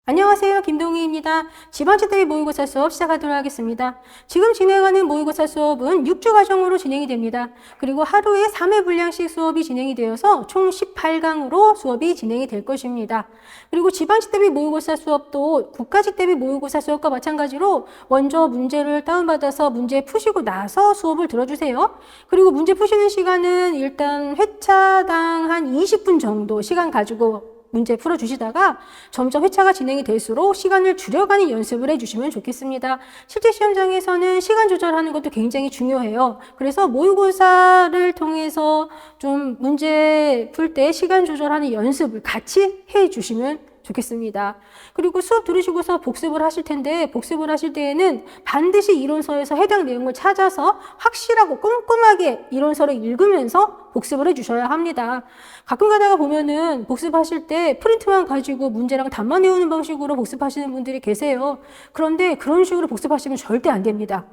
안녕하세요. 김동희입니다. 지방채 대비 모의고사 수업 시작하도록 하겠습니다. 지금 진행하는 모의고사 수업은 6주 과정으로 진행이 됩니다. 그리고 하루에 3회 분량씩 수업이 진행이 되어서 총 18강으로 수업이 진행이 될 것입니다. 그리고 지방채 대비 모의고사 수업도 국가직 대비 모의고사 수업과 마찬가지로 먼저 문제를 다운받아서 문제 푸시고 나서 수업을 들어주세요. 그리고 문제 푸시는 시간은 일단 회차당 한 20분 정도 시간 가지고 문제 풀어주시다가 점점 회차가 진행이 될수록 시간을 줄여가는 연습을 해주시면 좋겠습니다. 실제 시험장에서는 시간 조절하는 것도 굉장히 중요해요. 그래서 모의고사를 통해서 좀 문제 풀 때 시간 조절하는 연습을 같이 해주시면 좋겠습니다. 그리고 수업 들으시고서 복습을 하실 텐데 복습을 하실 때에는 반드시 이론서에서 해당 내용을 찾아서 확실하고 꼼꼼하게 이론서를 읽으면서 복습을 해주셔야 합니다. 가끔 가다가 보면은 복습하실 때 프린트만 가지고 문제랑 답만 외우는 방식으로 복습하시는 분들이 계세요. 그런데 그런 식으로 복습하시면 절대 안 됩니다.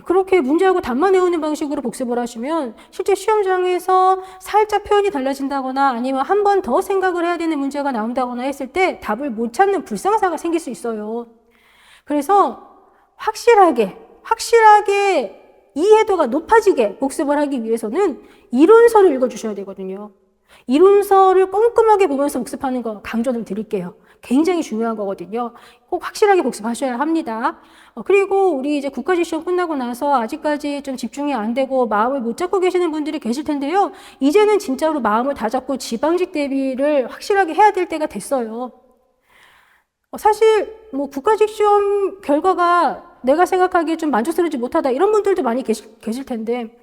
그렇게 문제하고 답만 외우는 방식으로 복습을 하시면 실제 시험장에서 살짝 표현이 달라진다거나 아니면 한 번 더 생각을 해야 되는 문제가 나온다거나 했을 때 답을 못 찾는 불상사가 생길 수 있어요. 그래서 확실하게 이해도가 높아지게 복습을 하기 위해서는 이론서를 읽어주셔야 되거든요. 이론서를 꼼꼼하게 보면서 복습하는 거 강조를 드릴게요. 굉장히 중요한 거거든요. 꼭 확실하게 복습하셔야 합니다. 그리고 우리 이제 국가직 시험 끝나고 나서 아직까지 좀 집중이 안 되고 마음을 못 잡고 계시는 분들이 계실 텐데요. 이제는 진짜로 마음을 다 잡고 지방직 대비를 확실하게 해야 될 때가 됐어요. 사실 뭐 국가직 시험 결과가 내가 생각하기에 좀 만족스럽지 못하다 이런 분들도 많이 계실 텐데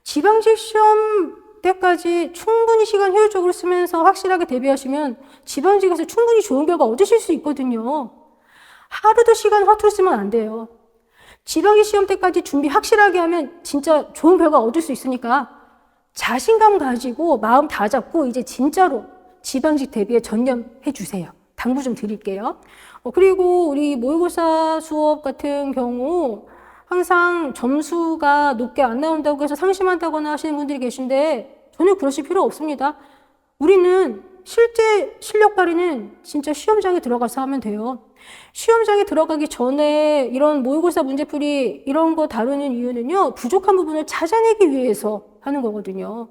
지방직 시험 때까지 충분히 시간 효율적으로 쓰면서 확실하게 대비하시면 지방직에서 충분히 좋은 결과 얻으실 수 있거든요. 하루도 시간 허투루 쓰면 안 돼요. 지방직 시험 때까지 준비 확실하게 하면 진짜 좋은 결과 얻을 수 있으니까 자신감 가지고 마음 다 잡고 이제 진짜로 지방직 대비에 전념해 주세요. 당부 좀 드릴게요. 그리고 우리 모의고사 수업 같은 경우 항상 점수가 높게 안 나온다고 해서 상심한다거나 하시는 분들이 계신데 전혀 그러실 필요 없습니다. 우리는 실제 실력 발휘는 진짜 시험장에 들어가서 하면 돼요. 시험장에 들어가기 전에 이런 모의고사 문제풀이 이런 거 다루는 이유는요. 부족한 부분을 찾아내기 위해서 하는 거거든요.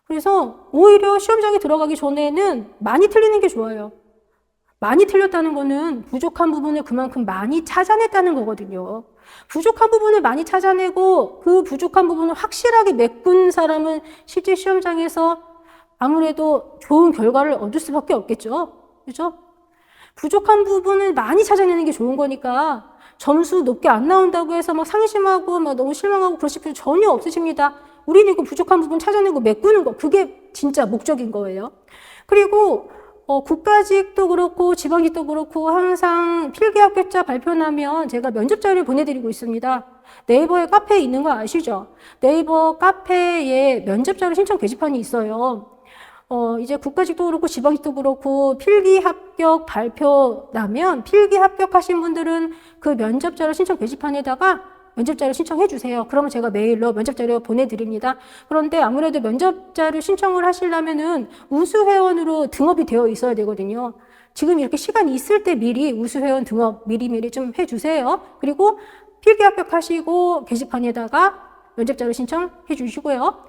그래서 오히려 시험장에 들어가기 전에는 많이 틀리는 게 좋아요. 많이 틀렸다는 거는 부족한 부분을 그만큼 많이 찾아냈다는 거거든요. 부족한 부분을 많이 찾아내고 그 부족한 부분을 확실하게 메꾼 사람은 실제 시험장에서 아무래도 좋은 결과를 얻을 수밖에 없겠죠. 그죠? 부족한 부분을 많이 찾아내는 게 좋은 거니까 점수 높게 안 나온다고 해서 막 상심하고 막 너무 실망하고 그러실 필요 전혀 없으십니다. 우리는 그 부족한 부분 찾아내고 메꾸는 거, 그게 진짜 목적인 거예요. 그리고 국가직도 그렇고 지방직도 그렇고 항상 필기합격자 발표나면 제가 면접 자료를 보내드리고 있습니다. 네이버에 카페에 있는 거 아시죠? 네이버 카페에 면접 자료 신청 게시판이 있어요. 이제 국가직도 그렇고 지방직도 그렇고 필기합격 발표 나면 필기 합격하신 분들은 그 면접 자료 신청 게시판에다가 면접자료 신청해 주세요. 그러면 제가 메일로 면접자료 보내드립니다. 그런데 아무래도 면접자료 신청을 하시려면은 우수회원으로 등업이 되어 있어야 되거든요. 지금 이렇게 시간이 있을 때 미리 우수회원 등업 미리미리 좀 해주세요. 그리고 필기 합격하시고 게시판에다가 면접자료 신청해 주시고요.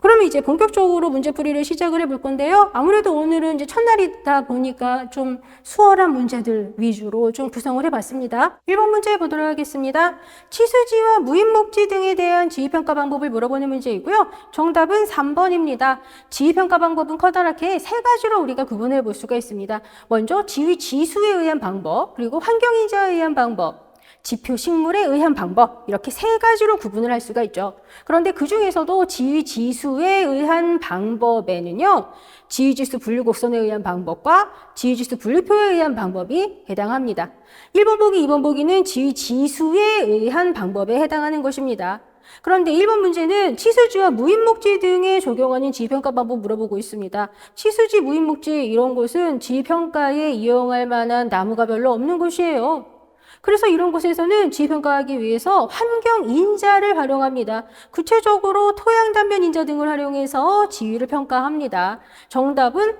그러면 이제 본격적으로 문제풀이를 시작을 해볼 건데요. 아무래도 오늘은 이제 첫날이다 보니까 좀 수월한 문제들 위주로 좀 구성을 해봤습니다. 1번 문제 보도록 하겠습니다. 치수지와 무인목지 등에 대한 지휘평가 방법을 물어보는 문제이고요. 정답은 3번입니다. 지휘평가 방법은 커다랗게 세 가지로 우리가 구분해 볼 수가 있습니다. 먼저 지휘 지수에 의한 방법, 그리고 환경인자에 의한 방법, 지표 식물에 의한 방법, 이렇게 세 가지로 구분을 할 수가 있죠. 그런데 그 중에서도 지위 지수에 의한 방법에는요, 지위지수 분류곡선에 의한 방법과 지위지수 분류표에 의한 방법이 해당합니다. 1번 보기, 2번 보기는 지위 지수에 의한 방법에 해당하는 것입니다. 그런데 1번 문제는 치수지와 무인목지 등에 적용하는 지휘평가 방법 물어보고 있습니다. 치수지, 무인목지 이런 곳은 지휘평가에 이용할 만한 나무가 별로 없는 곳이에요. 그래서 이런 곳에서는 지휘평가하기 위해서 환경인자를 활용합니다. 구체적으로 토양단면인자 등을 활용해서 지위를 평가합니다. 정답은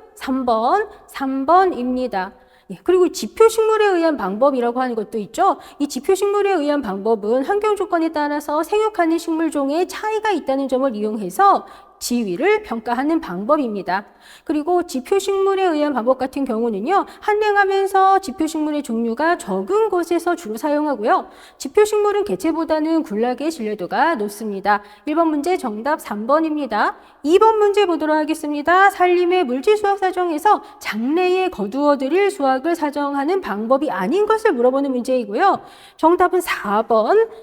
3번입니다. 예, 그리고 지표식물에 의한 방법이라고 하는 것도 있죠. 이 지표식물에 의한 방법은 환경 조건에 따라서 생육하는 식물종에 차이가 있다는 점을 이용해서 지위를 평가하는 방법입니다. 그리고 지표식물에 의한 방법 같은 경우는요, 한랭하면서 지표식물의 종류가 적은 곳에서 주로 사용하고요. 지표식물은 개체보다는 군락의 신뢰도가 높습니다. 1번 문제 정답 3번입니다. 2번 문제 보도록 하겠습니다. 산림의 물질수학 사정에서 장래에 거두어들일 수학을 사정하는 방법이 아닌 것을 물어보는 문제이고요. 정답은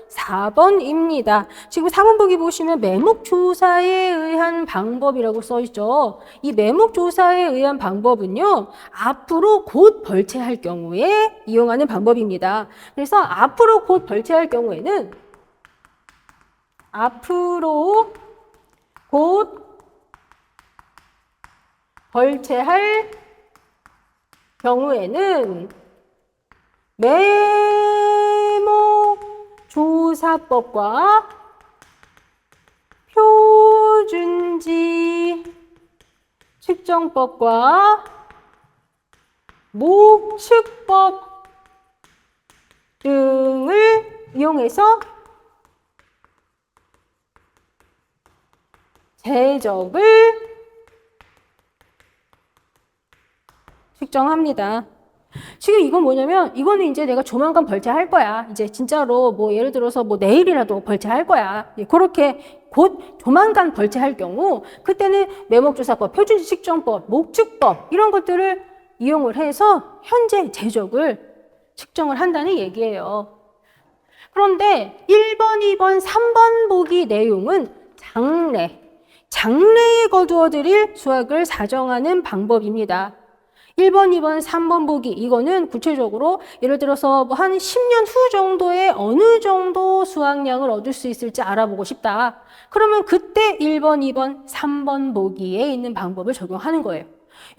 4번입니다. 지금 4번 보기 보시면 매목조사에 의한 방법이라고 써있죠. 이 매목조사에 의한 방법은요, 앞으로 곧 벌채할 경우에 이용하는 방법입니다. 그래서 앞으로 곧 벌채할 경우에는 앞으로 곧 벌채할 경우에는 매목조사법과 표준지 측정법과 목측법 등을 이용해서 제적을 측정합니다. 지금 이건 뭐냐면 이거는 이제 내가 조만간 벌채할 거야. 이제 진짜로 뭐 예를 들어서 뭐 내일이라도 벌채할 거야. 그렇게 곧 조만간 벌채할 경우 그때는 매목조사법, 표준지 측정법, 목측법 이런 것들을 이용을 해서 현재 제적을 측정을 한다는 얘기예요. 그런데 1번, 2번, 3번 보기 내용은 장래에 거두어들일 수학을 사정하는 방법입니다. 1번, 2번, 3번 보기 이거는 구체적으로 예를 들어서 뭐 한 10년 후 정도에 어느 정도 수확량을 얻을 수 있을지 알아보고 싶다. 그러면 그때 1번, 2번, 3번 보기에 있는 방법을 적용하는 거예요.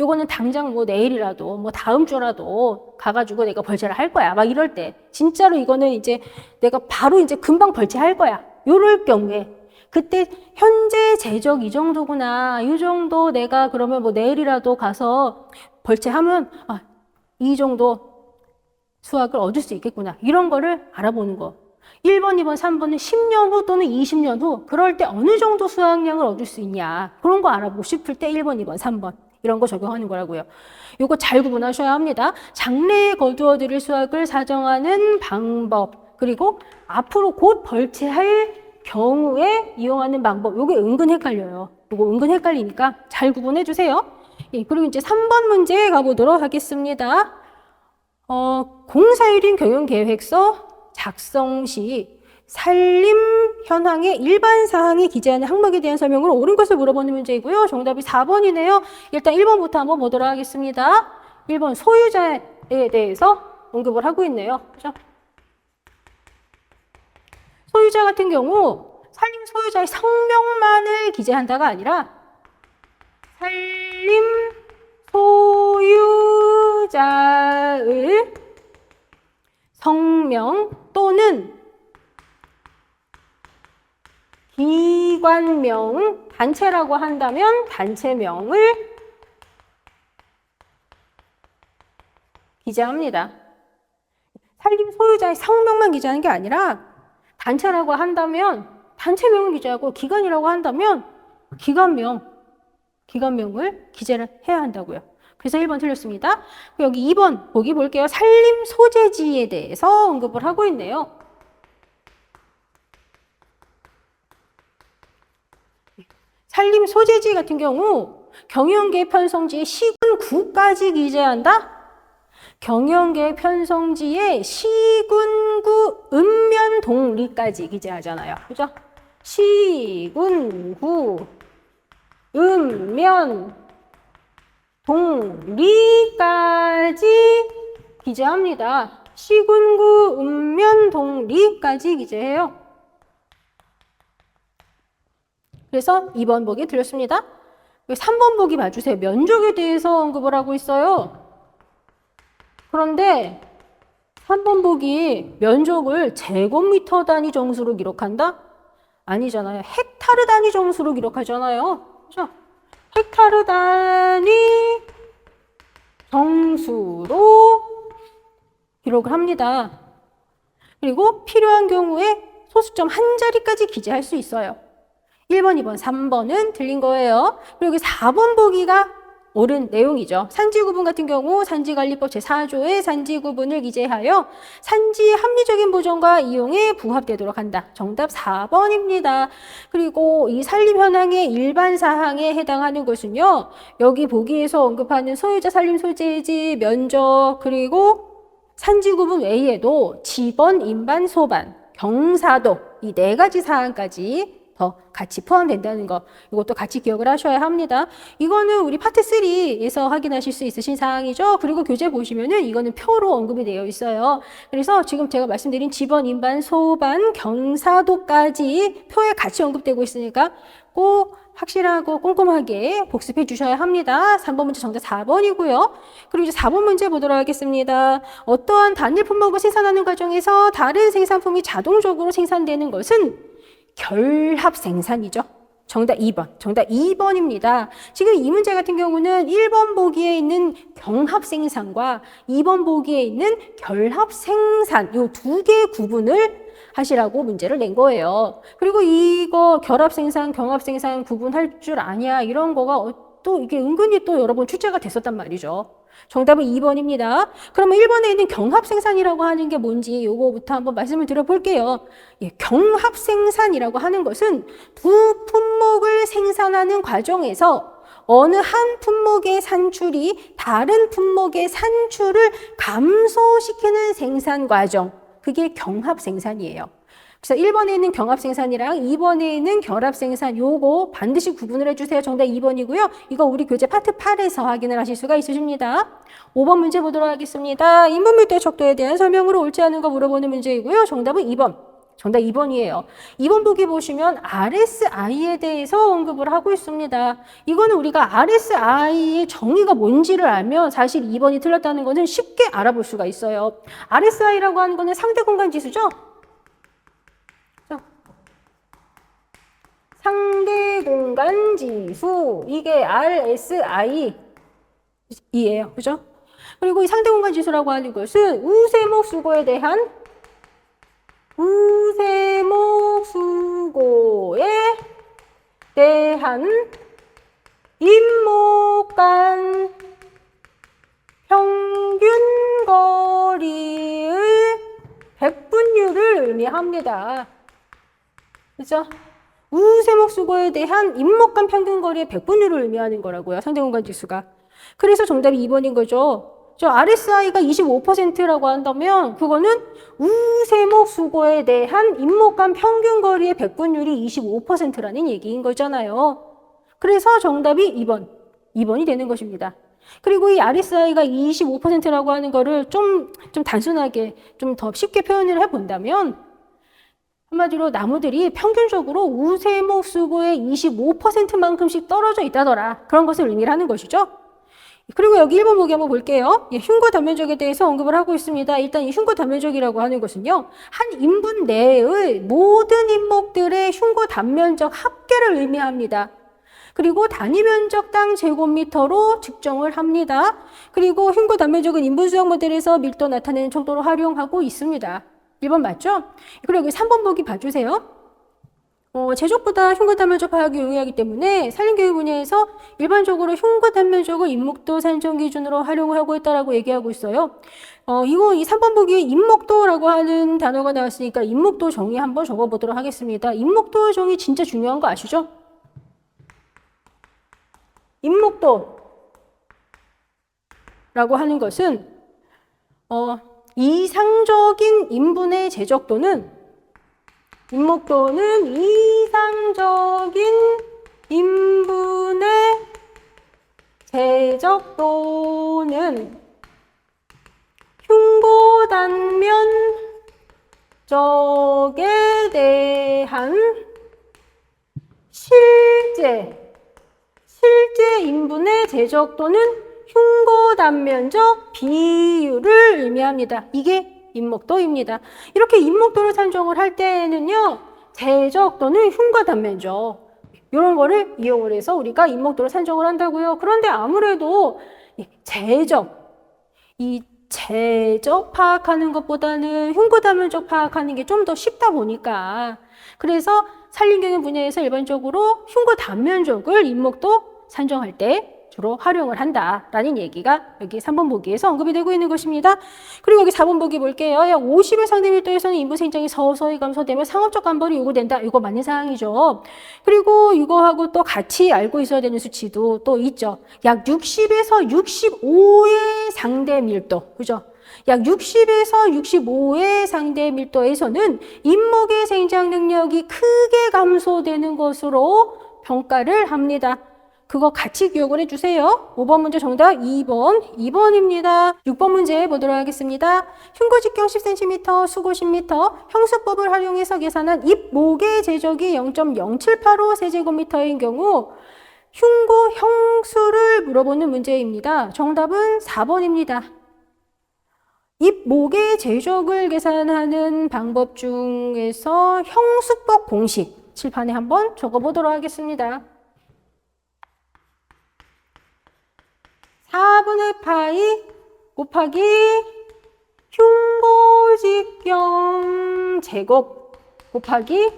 요거는 당장 뭐 내일이라도 뭐 다음 주라도 가가지고 내가 벌채를 할 거야. 막 이럴 때 진짜로 이거는 이제 내가 바로 이제 금방 벌채할 거야. 요럴 경우에 그때 현재 제적 이 정도구나. 이 정도 내가 그러면 뭐 내일이라도 가서 벌채하면 이 정도 수확을 얻을 수 있겠구나. 이런 거를 알아보는 거. 1번, 2번, 3번은 10년 후 또는 20년 후 그럴 때 어느 정도 수확량을 얻을 수 있냐. 그런 거 알아보고 싶을 때 1번, 2번, 3번 이런 거 적용하는 거라고요. 이거 잘 구분하셔야 합니다. 장래에 거두어들일 수확을 사정하는 방법 그리고 앞으로 곧 벌채할 경우에 이용하는 방법. 이게 은근 헷갈려요. 이거 은근 헷갈리니까 잘 구분해 주세요. 예, 그리고 이제 3번 문제 가보도록 하겠습니다. 공사일인 경영계획서 작성 시 산림 현황의 일반 사항이 기재하는 항목에 대한 설명으로 옳은 것을 물어보는 문제이고요. 정답이 4번이네요. 일단 1번부터 한번 보도록 하겠습니다. 1번 소유자에 대해서 언급을 하고 있네요. 그죠? 소유자 같은 경우 산림 소유자의 성명만을 기재한다가 아니라 산림 소유자의 성명 또는 기관명, 단체라고 한다면 단체명을 기재합니다. 산림 소유자의 성명만 기재하는 게 아니라 단체라고 한다면 단체명을 기재하고 기관이라고 한다면 기관명을 기재를 해야 한다고요. 그래서 1번 틀렸습니다. 여기 2번 보기 볼게요. 산림 소재지에 대해서 언급을 하고 있네요. 산림 소재지 같은 경우 경영계획 편성지의 시군구까지 기재한다? 경영계획 편성지의 시군구 읍면동리까지 기재하잖아요. 그죠? 시군구 읍면 동리까지 기재합니다. 시군구 읍면 동리까지 기재해요. 그래서 2번 보기 틀렸습니다. 3번 보기 봐주세요. 면적에 대해서 언급을 하고 있어요. 그런데 3번 보기 면적을 제곱미터 단위 정수로 기록한다? 아니잖아요. 헥타르 단위 정수로 기록하잖아요. 그렇죠? 헥타르 단위 정수로 기록을 합니다. 그리고 필요한 경우에 소수점 한 자리까지 기재할 수 있어요. 1번, 2번, 3번은 틀린 거예요. 그리고 여기 4번 보기가 옳은 내용이죠. 산지구분 같은 경우 산지관리법 제4조의 산지구분을 기재하여 산지의 합리적인 보존과 이용에 부합되도록 한다. 정답 4번입니다. 그리고 이 산림 현황의 일반 사항에 해당하는 것은요. 여기 보기에서 언급하는 소유자 산림 소재지, 면적, 그리고 산지구분 외에도 지번, 인반, 소반, 경사도 이 4가지 사항까지 더 같이 포함된다는 거, 이것도 같이 기억을 하셔야 합니다. 이거는 우리 파트 3에서 확인하실 수 있으신 사항이죠. 그리고 교재 보시면은 이거는 표로 언급이 되어 있어요. 그래서 지금 제가 말씀드린 지번, 인반, 소반, 경사도까지 표에 같이 언급되고 있으니까 꼭 확실하고 꼼꼼하게 복습해 주셔야 합니다. 3번 문제 정답 4번이고요. 그리고 이제 4번 문제 보도록 하겠습니다. 어떠한 단일 품목을 생산하는 과정에서 다른 생산품이 자동적으로 생산되는 것은 결합 생산이죠. 정답 2번. 정답 2번입니다. 지금 이 문제 같은 경우는 1번 보기에 있는 경합 생산과 2번 보기에 있는 결합 생산 이 두 개의 구분을 하시라고 문제를 낸 거예요. 그리고 이거 결합 생산, 경합 생산 구분할 줄 아냐 이런 거가 또 이게 은근히 또 여러 번 출제가 됐었단 말이죠. 정답은 2번입니다. 그러면 1번에 있는 경합생산이라고 하는 게 뭔지 요거부터 한번 말씀을 드려볼게요. 예, 경합생산이라고 하는 것은 두 품목을 생산하는 과정에서 어느 한 품목의 산출이 다른 품목의 산출을 감소시키는 생산 과정, 그게 경합생산이에요. 그래서 1번에 있는 경합생산이랑 2번에 있는 결합생산 요거 반드시 구분을 해주세요. 정답 2번이고요. 이거 우리 교재 파트 8에서 확인을 하실 수가 있으십니다. 5번 문제 보도록 하겠습니다. 인분밀도의 척도에 대한 설명으로 옳지 않은 거 물어보는 문제이고요. 정답은 2번. 정답 2번이에요. 2번 보기 보시면 RSI에 대해서 언급을 하고 있습니다. 이거는 우리가 RSI의 정의가 뭔지를 알면 사실 2번이 틀렸다는 거는 쉽게 알아볼 수가 있어요. RSI라고 하는 거는 상대공간지수죠? 상대공간지수 이게 RSI이에요. 그죠? 그리고 이 상대공간지수라고 하는 것은 우세목 수고에 대한 임목간 평균 거리의 백분율을 의미합니다. 그죠? 우세목 수거에 대한 임목간 평균 거리의 백분율을 의미하는 거라고요. 상대공간 지수가. 그래서 정답이 2번인 거죠. 저 RSI가 25%라고 한다면 그거는 우세목 수거에 대한 임목간 평균 거리의 백분율이 25%라는 얘기인 거잖아요. 그래서 정답이 2번이 되는 것입니다. 그리고 이 RSI가 25%라고 하는 거를 좀 단순하게 좀 더 쉽게 표현을 해본다면 한마디로 나무들이 평균적으로 우세목 수고의 25%만큼씩 떨어져 있다더라. 그런 것을 의미를 하는 것이죠. 그리고 여기 1번 보기 한번 볼게요. 흉고 단면적에 대해서 언급을 하고 있습니다. 일단 이 흉고 단면적이라고 하는 것은요. 한 인분 내의 모든 인목들의 흉고 단면적 합계를 의미합니다. 그리고 단위 면적당 제곱미터로 측정을 합니다. 그리고 흉고 단면적은 인분 수학 모델에서 밀도 나타내는 척도로 활용하고 있습니다. 1번 맞죠? 그리고 여기 3번 보기 봐주세요. 제적보다 흉고 단면적 파악이 용이하기 때문에 산림교육 분야에서 일반적으로 흉고 단면적을 인목도 산정 기준으로 활용을 하고 있다라고 얘기하고 있어요. 이 3번 보기에 인목도라고 하는 단어가 나왔으니까 인목도 정의 한번 적어보도록 하겠습니다. 인목도 정의 진짜 중요한 거 아시죠? 인목도라고 하는 것은 이상적인 인분의 제적도는 이상적인 인분의 제적도는 흉고 단면적에 대한 실제 인분의 제적도는 흉고 단면적 비율을 의미합니다. 이게 인목도입니다. 이렇게 인목도를 산정을 할 때는요, 제적도는 흉고 단면적 이런 거를 이용을 해서 우리가 인목도를 산정을 한다고요. 그런데 아무래도 제적, 이 제적 파악하는 것보다는 흉고단면적 파악하는 게 좀 더 쉽다 보니까 그래서 산림경영 분야에서 일반적으로 흉고단면적을 인목도 산정할 때 주로 활용을 한다라는 얘기가 여기 3번 보기에서 언급이 되고 있는 것입니다. 그리고 여기 4번 보기 볼게요. 약 50의 상대 밀도에서는 인부 생장이 서서히 감소되며 상업적 감벌이 요구된다. 이거 맞는 사항이죠. 그리고 이거하고 또 같이 알고 있어야 되는 수치도 또 있죠. 약 60에서 65의 상대 밀도. 그죠? 약 60에서 65의 상대 밀도에서는 인목의 생장 능력이 크게 감소되는 것으로 평가를 합니다. 그거 같이 기억을 해주세요. 5번 문제 정답 2번입니다. 6번 문제 보도록 하겠습니다. 흉고직경 10cm, 수고 10m, 형수법을 활용해서 계산한 입목의 제적이 0.0785 세제곱미터인 경우 흉고 형수를 물어보는 문제입니다. 정답은 4번입니다. 입목의 제적을 계산하는 방법 중에서 형수법 공식 칠판에 한번 적어보도록 하겠습니다. 4분의 파이 곱하기 흉고직경 제곱 곱하기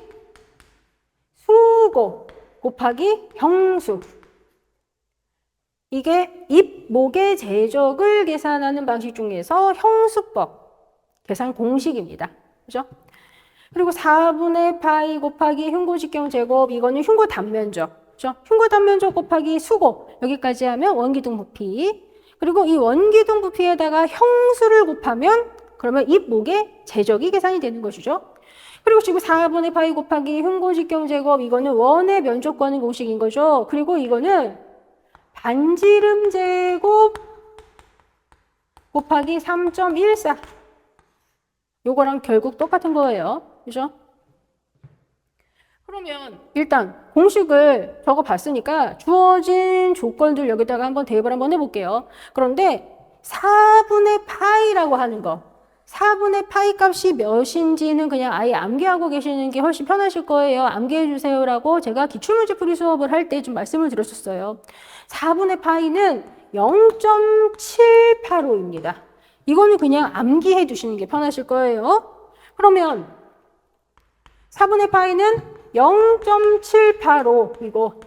수고 곱하기 형수. 이게 입목의 제적을 계산하는 방식 중에서 형수법 계산 공식입니다. 그죠? 그리고 4분의 파이 곱하기 흉고직경 제곱, 이거는 흉고 단면적. 그죠? 흉고 단면적 곱하기 수고, 여기까지 하면 원기둥 부피. 그리고 이 원기둥 부피에다가 형수를 곱하면 그러면 입목의 제적이 계산이 되는 것이죠. 그리고 지금 4분의 파이 곱하기 흉고직경 제곱, 이거는 원의 면적 구하는 공식인 거죠. 그리고 이거는 반지름 제곱 곱하기 3.14. 요거랑 결국 똑같은 거예요. 그죠? 그러면 일단 공식을 적어 봤으니까 주어진 조건들 여기다가 한번 대입을 한번 해볼게요. 그런데 4분의 파이라고 하는 거, 4분의 파이 값이 몇인지는 그냥 아예 암기하고 계시는 게 훨씬 편하실 거예요. 암기해 주세요라고 제가 기출문제 풀이 수업을 할 때 좀 말씀을 드렸었어요. 4분의 파이는 0.785입니다. 이거는 그냥 암기해 두시는 게 편하실 거예요. 그러면 4분의 파이는 0.785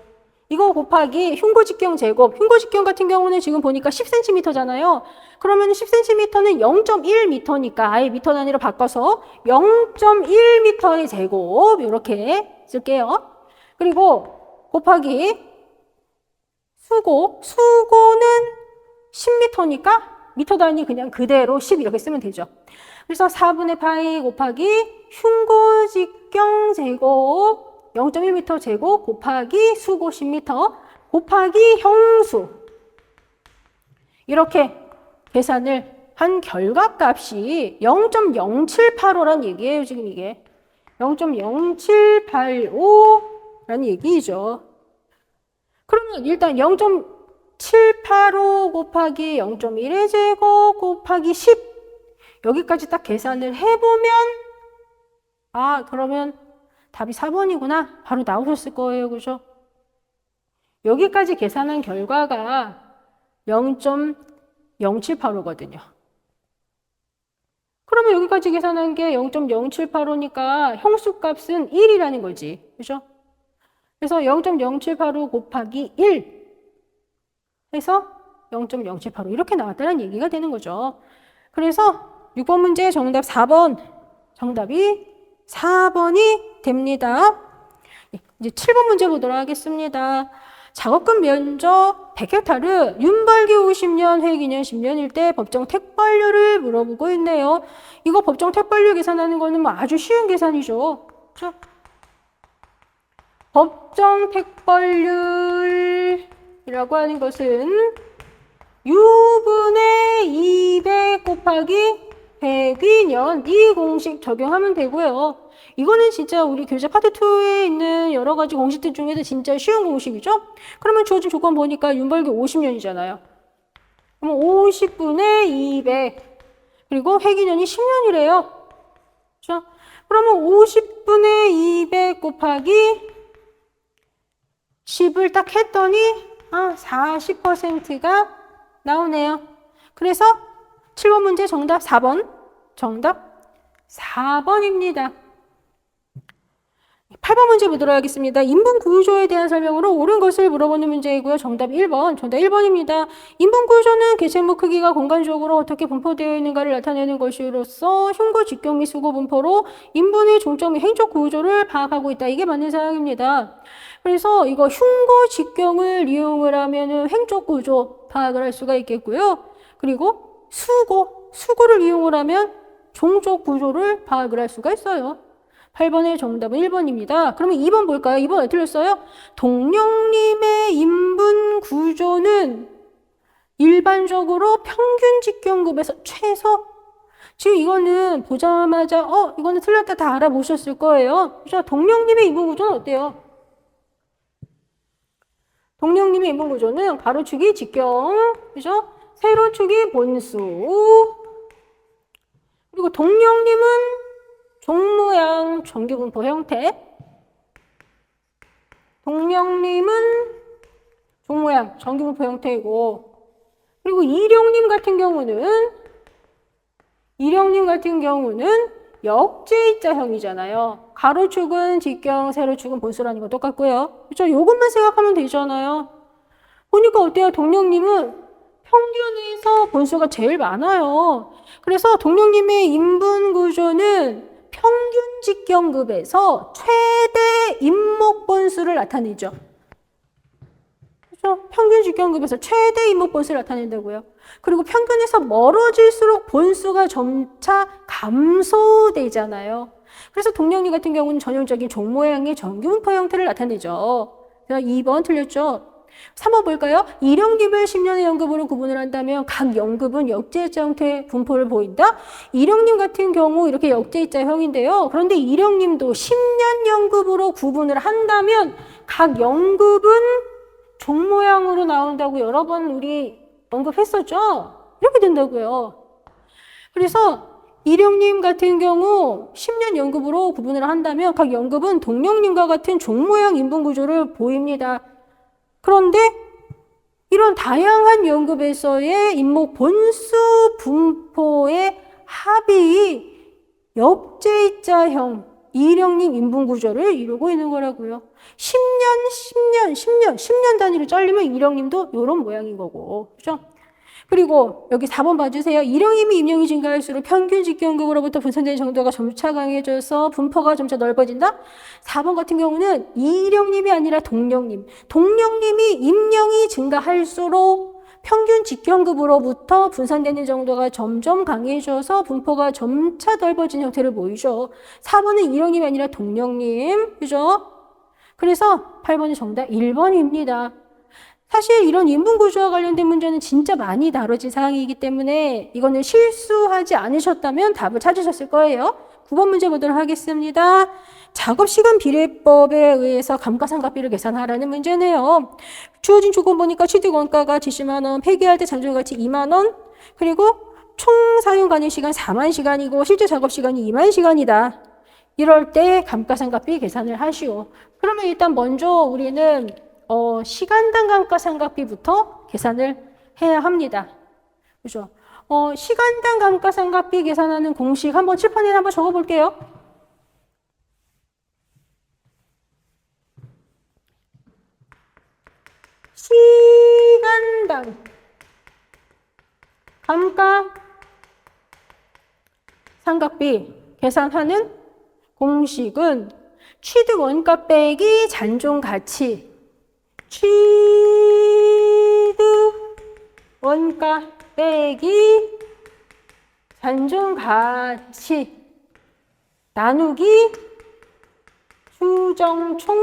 이거 곱하기 흉고직경 제곱. 흉고직경 같은 경우는 지금 보니까 10cm잖아요. 그러면 10cm는 0.1m니까 아예 미터 단위로 바꿔서 0.1m의 제곱 이렇게 쓸게요. 그리고 곱하기 수고는 10m니까 미터 단위 그냥 그대로 10 이렇게 쓰면 되죠. 그래서 4분의 파이 곱하기 흉고직경 제곱 0.1m 제곱 곱하기 수고 10m 곱하기 형수. 이렇게 계산을 한 결과값이 0.0785라는 얘기예요. 지금 이게 0.0785라는 얘기죠. 그러면 일단 0.785 곱하기 0.1의 제곱 곱하기 10 여기까지 딱 계산을 해보면 그러면 답이 4번이구나 바로 나오셨을 거예요. 그죠? 여기까지 계산한 결과가 0.0785거든요. 그러면 여기까지 계산한 게 0.0785니까 형수값은 1이라는 거지. 그죠? 그래서 0.0785 곱하기 1 해서 0.0785 이렇게 나왔다는 얘기가 되는 거죠. 그래서 6번 문제 정답 4번. 정답이 4번이 됩니다. 이제 7번 문제 보도록 하겠습니다. 작업금 면적 100헥타르, 윤발기 50년, 회기년 10년일 때 법정 택발료를 물어보고 있네요. 이거 법정 택발료 계산하는 거는 뭐 아주 쉬운 계산이죠. 그렇죠? 법정 택발료라고 하는 것은 U분의 200 곱하기 100위년 이 공식 적용하면 되고요. 이거는 진짜 우리 교재 파트 2에 있는 여러 가지 공식들 중에도 진짜 쉬운 공식이죠? 그러면 주어진 조건 보니까 윤벌기 50년이잖아요. 그러면 50분의 200 그리고 회기년이 10년이래요. 그렇죠? 그러면 50분의 200 곱하기 10을 딱 했더니 40%가 나오네요. 그래서 7번 문제 정답 4번. 정답 4번입니다. 8번 문제 보도록 하겠습니다. 인분 구조에 대한 설명으로 옳은 것을 물어보는 문제이고요. 정답 1번. 정답 1번입니다. 인분 구조는 개체물 크기가 공간적으로 어떻게 분포되어 있는가를 나타내는 것으로서 흉고, 직경 및 수고 분포로 인분의 종점 및 행적 구조를 파악하고 있다. 이게 맞는 사항입니다. 그래서 이거 흉고, 직경을 이용을 하면은 행적 구조 파악을 할 수가 있겠고요. 그리고 수고를 이용을 하면 종적 구조를 파악을 할 수가 있어요. 8번의 정답은 1번입니다. 그러면 2번 볼까요? 2번 어떻게 틀렸어요? 동령님의 인분 구조는 일반적으로 평균 직경급에서 최소. 지금 이거는 보자마자 이거는 틀렸다 다 알아보셨을 거예요. 그죠? 동령님의 인분 구조는 어때요? 동령님의 인분 구조는 가로축이 직경, 그죠? 세로축이 본수. 그리고 동령님은 종모양 정규분포 형태. 동령님은 종모양 정규분포 형태이고, 그리고 이령님 같은 경우는 역제자형이잖아요. 가로축은 직경, 세로축은 본수라는 거 똑같고요. 그렇죠? 요것만 생각하면 되잖아요. 보니까 어때요? 동령님은 평균에서 본수가 제일 많아요. 그래서 동령님의 인분 구조는 평균 직경급에서 최대 인목 본수를 나타내죠. 그렇죠? 평균 직경급에서 최대 인목 본수를 나타낸다고요. 그리고 평균에서 멀어질수록 본수가 점차 감소되잖아요. 그래서 동령님 같은 경우는 전형적인 종 모양의 정규분포 형태를 나타내죠. 2번 틀렸죠. 3번 볼까요? 이령립을 10년의 연급으로 구분을 한다면 각 연급은 역제자 형태의 분포를 보인다? 이령님 같은 경우 이렇게 역제자형인데요. 그런데 이령님도 10년 연급으로 구분을 한다면 각 연급은 종 모양으로 나온다고 여러 번 우리 언급했었죠? 이렇게 된다고요. 그래서 이령님 같은 경우 10년 연급으로 구분을 한다면 각 연급은 동령님과 같은 종 모양 인분 구조를 보입니다. 그런데 이런 다양한 연급에서의 인목 본수 분포의 합이 역제자형 이령님 인분 구조를 이루고 있는 거라고요. 10년 단위로 잘리면 이령님도 이런 모양인 거고, 그죠? 그리고 여기 4번 봐주세요. 이령님이 임령이 증가할수록 평균 직경급으로부터 분산되는 정도가 점차 강해져서 분포가 점차 넓어진다? 4번 같은 경우는 이령님이 아니라 동령님. 동령님이 임령이 증가할수록 평균 직경급으로부터 분산되는 정도가 점점 강해져서 분포가 점차 넓어진 형태를 보이죠. 4번은 이령님이 아니라 동령님. 그죠? 그래서 8번이 정답 1번입니다. 사실 이런 인분 구조와 관련된 문제는 진짜 많이 다뤄진 사항이기 때문에 이거는 실수하지 않으셨다면 답을 찾으셨을 거예요. 9번 문제 보도록 하겠습니다. 작업시간 비례법에 의해서 감가상각비를 계산하라는 문제네요. 주어진 조건 보니까 취득 원가가 70만 원, 폐기할 때 잔존가치 2만 원, 그리고 총 사용 가능 시간 4만 시간이고 실제 작업 시간이 2만 시간이다. 이럴 때 감가상각비 계산을 하시오. 그러면 일단 먼저 우리는 시간당 감가상각비부터 계산을 해야 합니다. 그죠? 시간당 감가상각비 계산하는 공식 한번 칠판에 한번 적어볼게요. 시간당 감가상각비 계산하는 공식은 취득 원가 빼기 잔존 가치. 취득 원가 빼기 잔존 가치 나누기 추정 총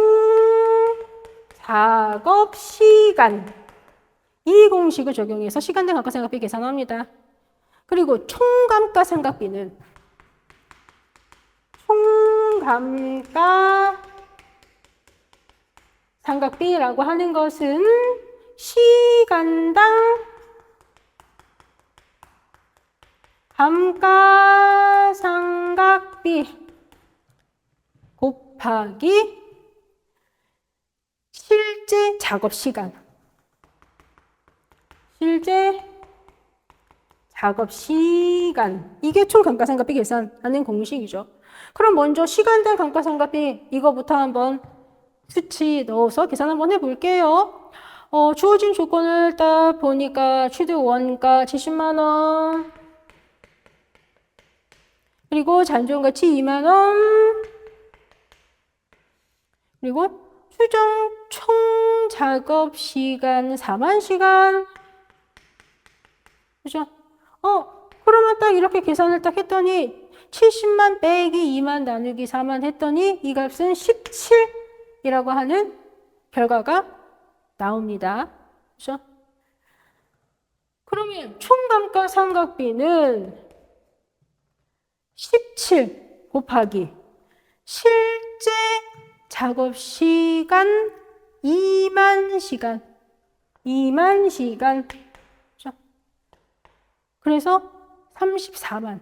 작업 시간. 이 공식을 적용해서 시간당 감가상각비 계산합니다. 그리고 총감가상각비는 총감가상각비라고 하는 것은 시간당 감가상각비 곱하기 실제 작업 시간. 실제 작업 시간. 이게 총 감가상각비 계산하는 공식이죠. 그럼 먼저 시간당 감가상각비 이거부터 한번 수치 넣어서 계산 한번 해볼게요. 주어진 조건을 딱 보니까 취득 원가 70만 원, 그리고 잔존 가치 2만 원, 그리고 추정 총 작업 시간 4만 시간. 그죠? 그러면 딱 이렇게 계산을 딱 했더니 70만 빼기 2만 나누기 4만 했더니 이 값은 17이라고 하는 결과가 나옵니다. 그죠? 그러면 총감가상각비는 17 곱하기 실제 작업 시간 2만 시간. 2만 시간. 그죠? 그래서 34만.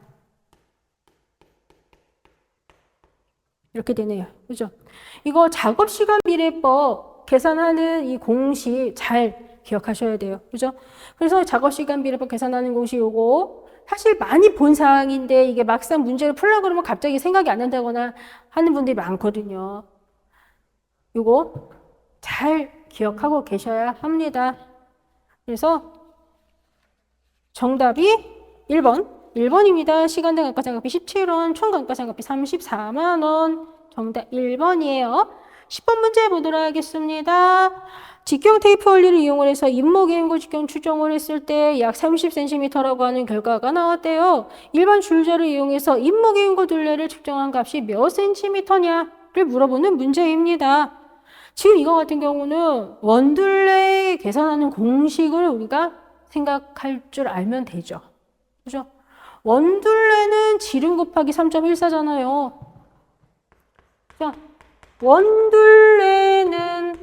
이렇게 되네요. 그죠? 이거 작업시간 비례법 계산하는 이 공식 잘 기억하셔야 돼요. 그죠? 그래서 작업시간 비례법 계산하는 공식 요거 사실 많이 본 사항인데 이게 막상 문제를 풀려고 그러면 갑자기 생각이 안 난다거나 하는 분들이 많거든요. 요거 잘 기억하고 계셔야 합니다. 그래서 정답이 1번입니다. 시간당 감가상각비 17원, 총 감가상각비 34만 원. 정답 1번이에요. 10번 문제 보도록 하겠습니다. 직경 테이프 원리를 이용을 해서 임목외인고 직경 추정을 했을 때 약 30cm라고 하는 결과가 나왔대요. 일반 줄자를 이용해서 임목외인고 둘레를 측정한 값이 몇 cm냐를 물어보는 문제입니다. 지금 이거 같은 경우는 원둘레 계산하는 공식을 우리가 생각할 줄 알면 되죠. 그죠? 원둘레는 지름 곱하기 3.14잖아요. 자, 원둘레는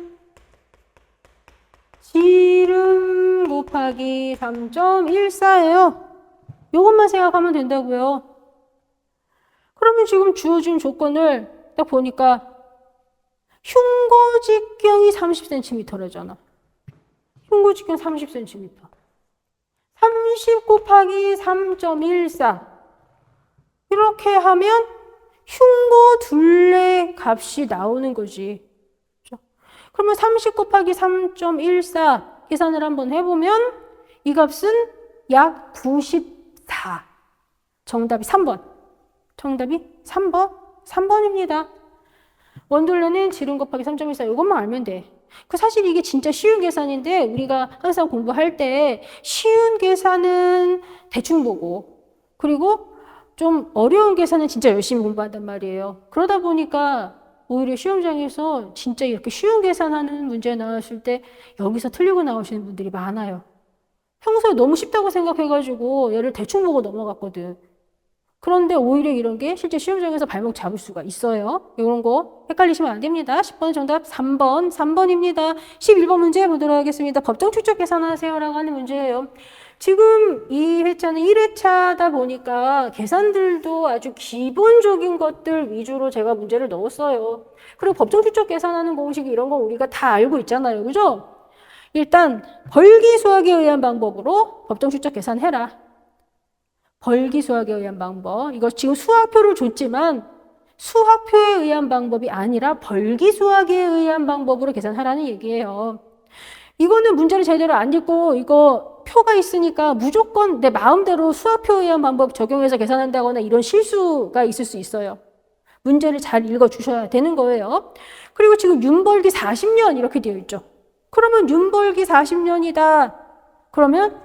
지름 곱하기 3.14예요. 이것만 생각하면 된다고요. 그러면 지금 주어진 조건을 딱 보니까 흉고직경이 30cm라잖아. 흉고직경 30cm. 30 곱하기 3.14 이렇게 하면 흉고 둘레 값이 나오는 거지. 그렇죠? 그러면 30 곱하기 3.14 계산을 한번 해보면 이 값은 약 94. 정답이 3번. 정답이 3번입니다. 원둘레는 지름 곱하기 3.14 이것만 알면 돼. 사실 이게 진짜 쉬운 계산인데 우리가 항상 공부할 때 쉬운 계산은 대충 보고 그리고 좀 어려운 계산은 진짜 열심히 공부한단 말이에요. 그러다 보니까 오히려 시험장에서 진짜 이렇게 쉬운 계산하는 문제 나왔을 때 여기서 틀리고 나오시는 분들이 많아요. 평소에 너무 쉽다고 생각해가지고 얘를 대충 보고 넘어갔거든. 그런데 오히려 이런 게 실제 시험장에서 발목 잡을 수가 있어요. 이런 거 헷갈리시면 안 됩니다. 10번 정답 3번입니다. 11번 문제 보도록 하겠습니다. 법정 추적 계산하세요 라고 하는 문제예요. 지금 이 회차는 1회차다 보니까 계산들도 아주 기본적인 것들 위주로 제가 문제를 넣었어요. 그리고 법정 추적 계산하는 공식 이런 거 우리가 다 알고 있잖아요. 그죠? 일단 벌기수학에 의한 방법으로 법정 추적 계산해라. 벌기수학에 의한 방법. 이거 지금 수학표를 줬지만 수학표에 의한 방법이 아니라 벌기수학에 의한 방법으로 계산하라는 얘기예요. 이거는 문제를 제대로 안 읽고 이거 표가 있으니까 무조건 내 마음대로 수학표에 의한 방법 적용해서 계산한다거나 이런 실수가 있을 수 있어요. 문제를 잘 읽어주셔야 되는 거예요. 그리고 지금 윤벌기 40년 이렇게 되어 있죠. 그러면 윤벌기 40년이다. 그러면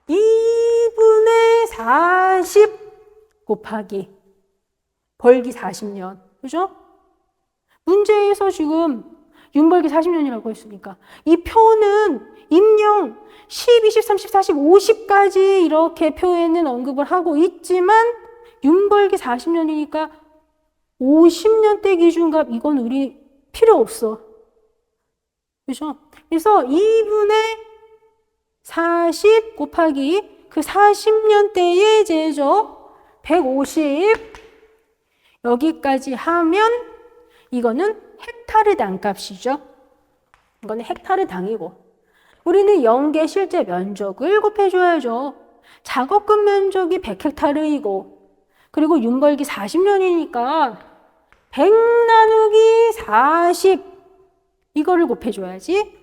2분의 40 곱하기 벌기 40년. 그죠? 문제에서 지금 윤벌기 40년이라고 했으니까 이 표는 임령 10, 20, 30, 40, 50까지 이렇게 표에는 언급을 하고 있지만 윤벌기 40년이니까 50년대 기준값 이건 우리 필요 없어. 그죠? 그래서 2분의 40 곱하기 그 40년대의 제조 150 여기까지 하면 이거는 헥타르당 값이죠. 이거는 헥타르당이고 우리는 연계 실제 면적을 곱해줘야죠. 작업급 면적이 100헥타르이고 그리고 윤벌기 40년이니까 100 나누기 40 이거를 곱해줘야지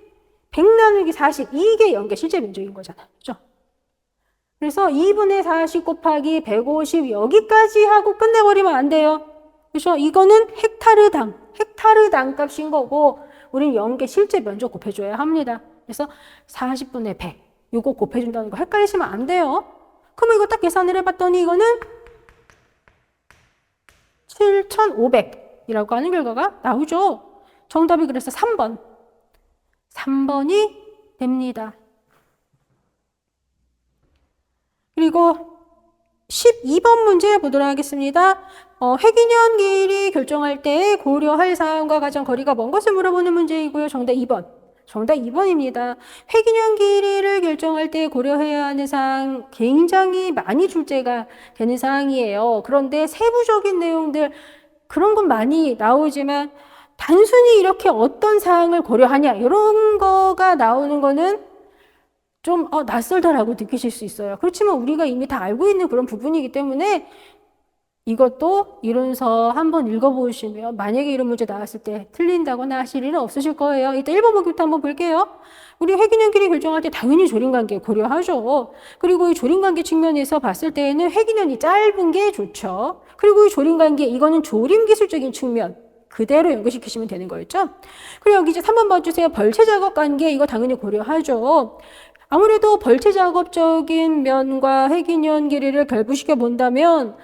100 나누기 40 이게 연계 실제 면적인 거잖아요. 그죠? 그래서 2분의 40 곱하기 150 여기까지 하고 끝내버리면 안 돼요. 그래서 이거는 헥타르당 값인 거고 우리는 연계 실제 면적 곱해줘야 합니다. 그래서 40분의 100 이거 곱해준다는 거 헷갈리시면 안 돼요. 그러면 이거 딱 계산을 해봤더니 이거는 7,500이라고 하는 결과가 나오죠. 정답이 그래서 3번이 됩니다. 그리고 12번 문제 보도록 하겠습니다. 회기년 길이 결정할 때 고려할 사항과 가장 거리가 먼 것을 물어보는 문제이고요. 정답 2번. 정답 2번입니다. 회기년 길이를 결정할 때 고려해야 하는 사항 굉장히 많이 출제가 되는 사항이에요. 그런데 세부적인 내용들 그런 건 많이 나오지만 단순히 이렇게 어떤 사항을 고려하냐 이런 거가 나오는 거는 좀 낯설다라고 느끼실 수 있어요. 그렇지만 우리가 이미 다 알고 있는 그런 부분이기 때문에 이것도 이론서 한번 읽어보시면 만약에 이런 문제 나왔을 때 틀린다거나 하실 일은 없으실 거예요. 이따 1번 보기부터 한번 볼게요. 우리 회기년 길이 결정할 때 당연히 조림관계 고려하죠. 그리고 이 조림관계 측면에서 봤을 때에는 회기년이 짧은 게 좋죠. 그리고 이 조림관계 이거는 조림기술적인 측면 그대로 연결시키시면 되는 거였죠. 그리고 여기 이제 3번 봐주세요. 벌채작업 관계 이거 당연히 고려하죠. 아무래도 벌채작업적인 면과 회기년 길이를 결부시켜 본다면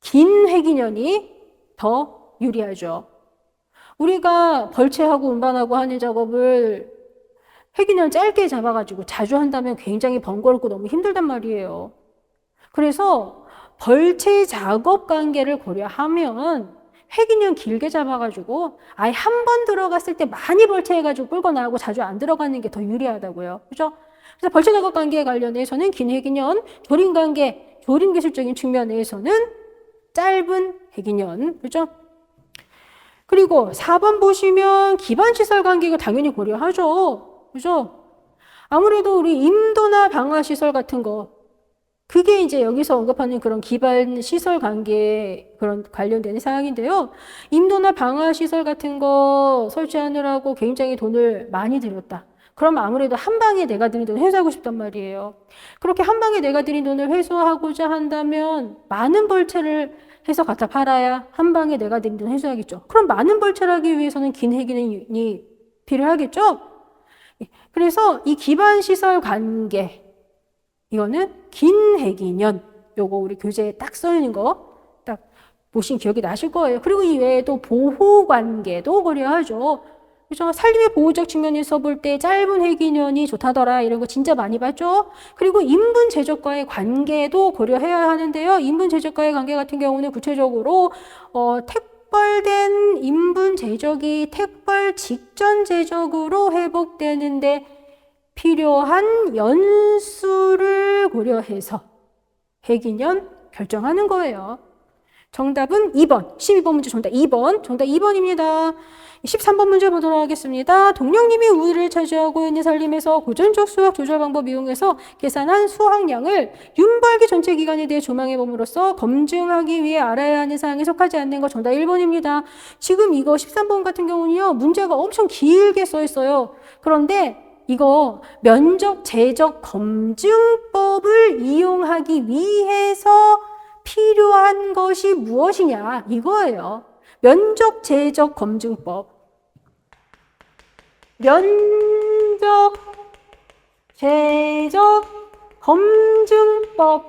긴 회기년이 더 유리하죠. 우리가 벌채하고 운반하고 하는 작업을 회기년 짧게 잡아가지고 자주 한다면 굉장히 번거롭고 너무 힘들단 말이에요. 그래서 벌채 작업 관계를 고려하면 회기년 길게 잡아가지고 아예 한 번 들어갔을 때 많이 벌채해가지고 끌고 나가고 자주 안 들어가는 게 더 유리하다고요. 그죠? 그래서 벌채 작업 관계에 관련해서는 긴 회기년, 조림 관계, 조림 기술적인 측면에서는 짧은 회기년. 그죠? 그리고 4번 보시면 기반시설 관계가 당연히 고려하죠. 그죠? 아무래도 우리 임도나 방화시설 같은 거 그게 이제 여기서 언급하는 그런 기반 시설 관계에 그런 관련되는 사항인데요. 임도나 방화 시설 같은 거 설치하느라고 굉장히 돈을 많이 들였다. 그럼 아무래도 한 방에 내가 들인 돈을 회수하고 싶단 말이에요. 그렇게 한 방에 내가 들인 돈을 회수하고자 한다면 많은 벌채를 해서 갖다 팔아야 한 방에 내가 들인 돈을 회수하겠죠. 그럼 많은 벌채를 하기 위해서는 긴 회기년이 필요하겠죠. 그래서 이 기반 시설 관계 이거는 긴 회기년. 요거 우리 교재에 딱 써있는 거 딱 보신 기억이 나실 거예요. 그리고 이 외에도 보호 관계도 고려하죠. 그죠? 산림의 보호적 측면에서 볼 때 짧은 회기년이 좋다더라 이런 거 진짜 많이 봤죠. 그리고 인분 제적과의 관계도 고려해야 하는데요. 인분 제적과의 관계 같은 경우는 구체적으로 택벌된 인분 제적이 택벌 직전 제적으로 회복되는데 필요한 연수를 고려해서 회기년 결정하는 거예요. 정답은 2번. 12번 문제 정답 2번. 정답 2번입니다. 13번 문제 보도록 하겠습니다. 동령님이 우위를 차지하고 있는 산림에서 고전적 수학 조절 방법 이용해서 계산한 수확량을 윤벌기 전체 기간에 대해 조망해 봄으로써 검증하기 위해 알아야 하는 사항에 속하지 않는 거 정답 1번입니다. 지금 이거 13번 같은 경우는요. 문제가 엄청 길게 써 있어요. 그런데 이거 면적 제적 검증법을 이용하기 위해서 필요한 것이 무엇이냐 이거예요. 면적 제적 검증법. 면적 제적 검증법을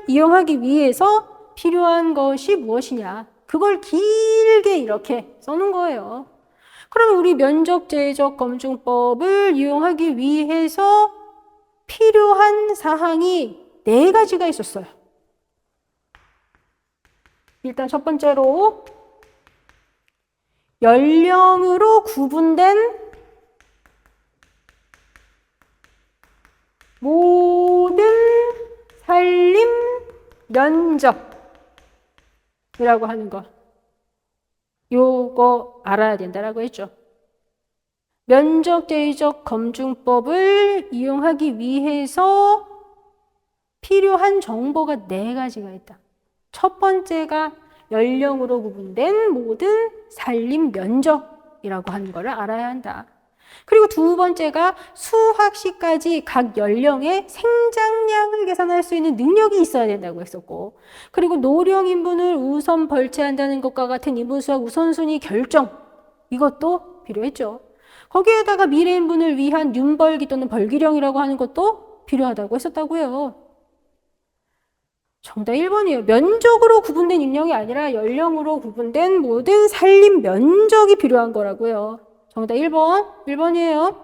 이용하기 위해서 필요한 것이 무엇이냐. 그걸 길게 이렇게 써놓은 거예요. 그럼 우리 면적 제적 검증법을 이용하기 위해서 필요한 사항이 4가지가 있었어요. 일단 첫 번째로 연령으로 구분된 모든 산림 면적이라고 하는 거. 요거 알아야 된다라고 했죠. 면적 대적 검증법을 이용하기 위해서 필요한 정보가 4가지가 있다. 첫 번째가 연령으로 구분된 모든 산림 면적이라고 하는 것을 알아야 한다. 그리고 두 번째가 수학시까지 각 연령의 생장량을 계산할 수 있는 능력이 있어야 된다고 했었고, 그리고 노령 인분을 우선 벌채한다는 것과 같은 인분수학 우선순위 결정, 이것도 필요했죠. 거기에다가 미래 인분을 위한 윤벌기 또는 벌기령이라고 하는 것도 필요하다고 했었다고요. 정답 1번이에요. 면적으로 구분된 인력이 아니라 연령으로 구분된 모든 산림 면적이 필요한 거라고요. 정답 1번이에요.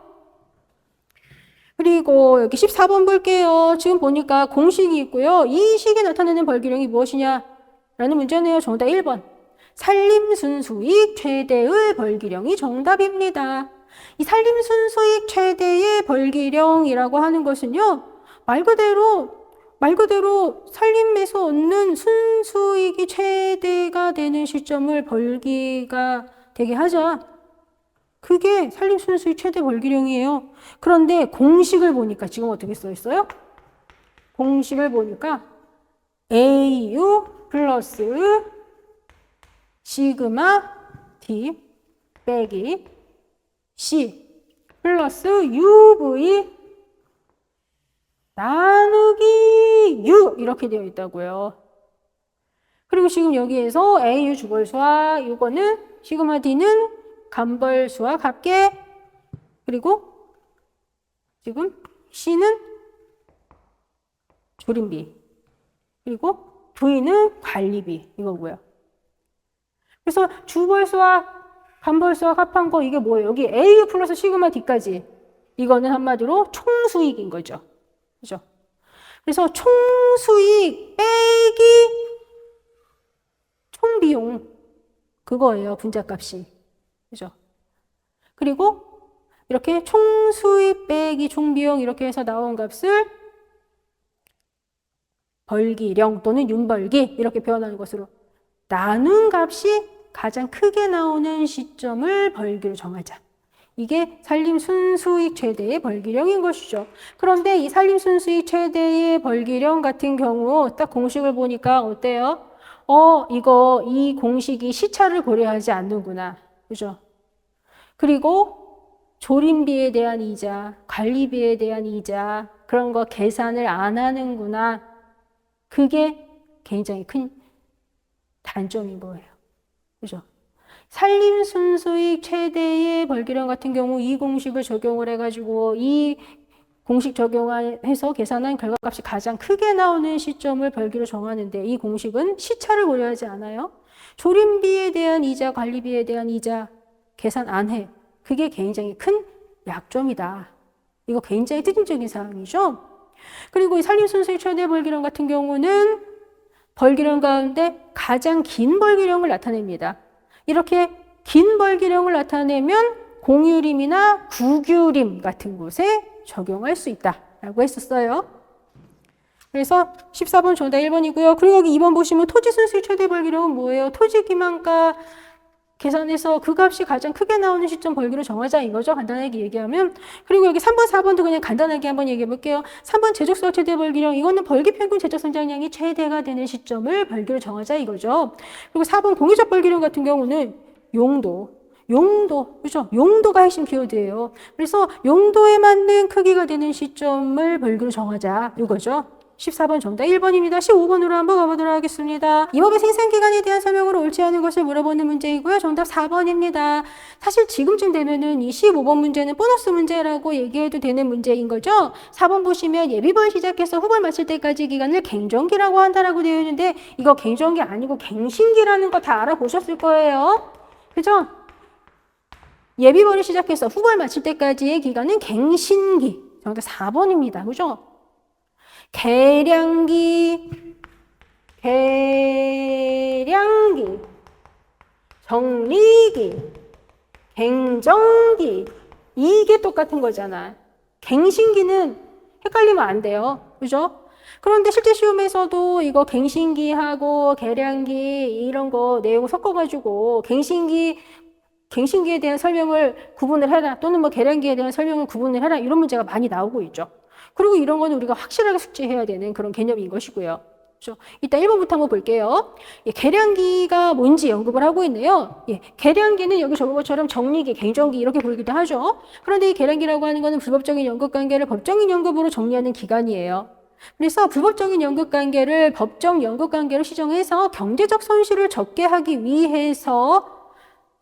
그리고 여기 14번 볼게요. 지금 보니까 공식이 있고요. 이 식에 나타내는 벌기령이 무엇이냐? 라는 문제네요. 정답 1번. 산림순수익 최대의 벌기령이 정답입니다. 이 산림순수익 최대의 벌기령이라고 하는 것은요, 말 그대로 산림에서 얻는 순수익이 최대가 되는 시점을 벌기가 되게 하자. 그게 산림순수익 최대 벌기령이에요. 그런데 공식을 보니까 지금 어떻게 써 있어요? 공식을 보니까 AU 플러스 시그마 T 빼기 C 플러스 UV 나누기 U 이렇게 되어 있다고요. 그리고 지금 여기에서 AU 주벌수와 이거는 시그마 D는 간벌수와 합계, 그리고 지금 C는 조림비, 그리고 V는 관리비 이거고요. 그래서 주벌수와 간벌수와 합한 거 이게 뭐예요? 여기 AU 플러스 시그마 D까지 이거는 한마디로 총수익인 거죠. 그죠? 그래서 총수익 빼기 총비용 그거예요. 분자값이. 그죠? 그리고 이렇게 총수익 빼기 총비용 이렇게 해서 나온 값을 벌기령 또는 윤벌기 이렇게 표현하는 것으로 나눈 값이 가장 크게 나오는 시점을 벌기로 정하자. 이게 산림순수익 최대의 벌기령인 것이죠. 그런데 이 산림순수익 최대의 벌기령 같은 경우 딱 공식을 보니까 어때요? 이 공식이 시차를 고려하지 않는구나. 그죠? 그리고 조림비에 대한 이자, 관리비에 대한 이자 그런 거 계산을 안 하는구나. 그게 굉장히 큰 단점인 거예요. 그죠? 산림순수익 최대의 벌기령 같은 경우 이 공식을 적용을 해가지고 이 공식 적용해서 계산한 결과값이 가장 크게 나오는 시점을 벌기로 정하는데 이 공식은 시차를 고려하지 않아요. 조림비에 대한 이자, 관리비에 대한 이자 계산 안 해. 그게 굉장히 큰 약점이다. 이거 굉장히 특징적인 사항이죠. 그리고 이 산림순수익 최대 벌기령 같은 경우는 벌기령 가운데 가장 긴 벌기령을 나타냅니다. 이렇게 긴 벌기령을 나타내면 공유림이나 구규림 같은 곳에 적용할 수 있다라고 했었어요. 그래서 14번 정답 1번이고요. 그리고 여기 2번 보시면 토지순수익 최대 벌기령은 뭐예요? 토지 기만가 계산해서 그 값이 가장 크게 나오는 시점 벌기로 정하자 이거죠. 간단하게 얘기하면. 그리고 여기 3번, 4번도 그냥 간단하게 한번 얘기해 볼게요. 3번 제적수학 최대 벌기령. 이거는 벌기 평균 제적 성장량이 최대가 되는 시점을 벌기로 정하자 이거죠. 그리고 4번 공유적 벌기령 같은 경우는 용도, 그죠? 용도가 핵심 키워드예요. 그래서 용도에 맞는 크기가 되는 시점을 벌기로 정하자 이거죠. 14번 정답 1번입니다. 15번으로 한번 가보도록 하겠습니다. 이 법의 생산기간에 대한 설명으로 옳지 않은 것을 물어보는 문제이고요. 정답 4번입니다. 사실 지금쯤 되면은 이 15번 문제는 보너스 문제라고 얘기해도 되는 문제인 거죠. 4번 보시면 예비벌 시작해서 후벌 마칠 때까지 기간을 갱정기라고 한다라고 되어 있는데 이거 갱정기 아니고 갱신기라는 거 다 알아보셨을 거예요. 그죠? 예비벌이 시작해서 후벌 마칠 때까지의 기간은 갱신기. 정답 4번입니다. 그죠? 계량기, 정리기, 갱정기 이게 똑같은 거잖아. 갱신기는 헷갈리면 안 돼요. 그죠? 그런데 실제 시험에서도 이거 갱신기하고 계량기 이런 거 내용 섞어가지고 갱신기 갱신기에 대한 설명을 구분을 해라 또는 뭐 계량기에 대한 설명을 구분을 해라 이런 문제가 많이 나오고 있죠. 그리고 이런 거는 우리가 확실하게 숙지해야 되는 그런 개념인 것이고요. 그렇죠? 이따 1번부터 한번 볼게요. 예, 계량기가 뭔지 언급을 하고 있네요. 예, 계량기는 여기 적은 것처럼 정리기, 갱정기 이렇게 부르기도 하죠. 그런데 이 계량기라고 하는 거는 불법적인 연극관계를 법적인 연극으로 정리하는 기관이에요. 그래서 불법적인 연극관계를 법정 연극관계로 시정해서 경제적 손실을 적게 하기 위해서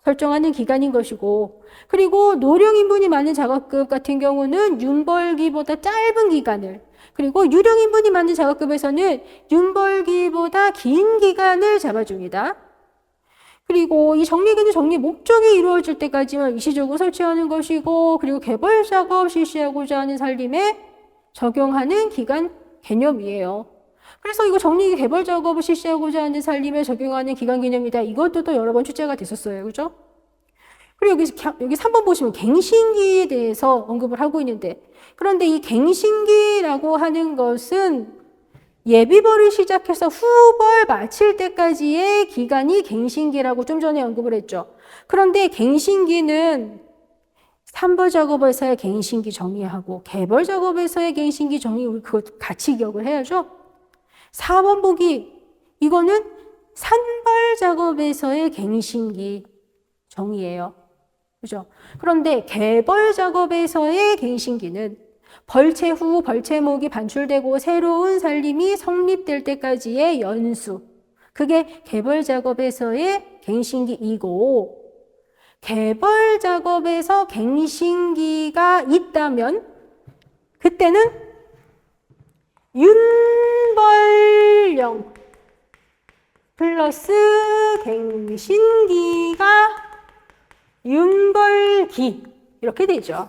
설정하는 기간인 것이고, 그리고 노령인분이 많은 작업급 같은 경우는 윤벌기보다 짧은 기간을, 그리고 유령인분이 많은 작업급에서는 윤벌기보다 긴 기간을 잡아줍니다. 그리고 이 정리기는 정리 목적이 이루어질 때까지만 일시적으로 설치하는 것이고, 그리고 개벌 작업 실시하고자 하는 살림에 적용하는 기간 개념이에요. 그래서 이거 정리기 개벌 작업을 실시하고자 하는 살림에 적용하는 기간 개념이다. 이것도 또 여러 번 출제가 됐었어요. 그죠? 그리고 여기 3번 보시면 갱신기에 대해서 언급을 하고 있는데, 그런데 이 갱신기라고 하는 것은 예비벌을 시작해서 후벌 마칠 때까지의 기간이 갱신기라고 좀 전에 언급을 했죠. 그런데 갱신기는 3벌 작업에서의 갱신기 정의하고 개벌 작업에서의 갱신기 정의, 우리 그거 같이 기억을 해야죠. 4번 보기, 이거는 산벌 작업에서의 갱신기 정의예요. 그죠? 그런데 개벌 작업에서의 갱신기는 벌채 후 벌채목이 반출되고 새로운 살림이 성립될 때까지의 연수. 그게 개벌 작업에서의 갱신기이고, 개벌 작업에서 갱신기가 있다면 그때는 윤벌령 플러스 갱신기가 윤벌기 이렇게 되죠.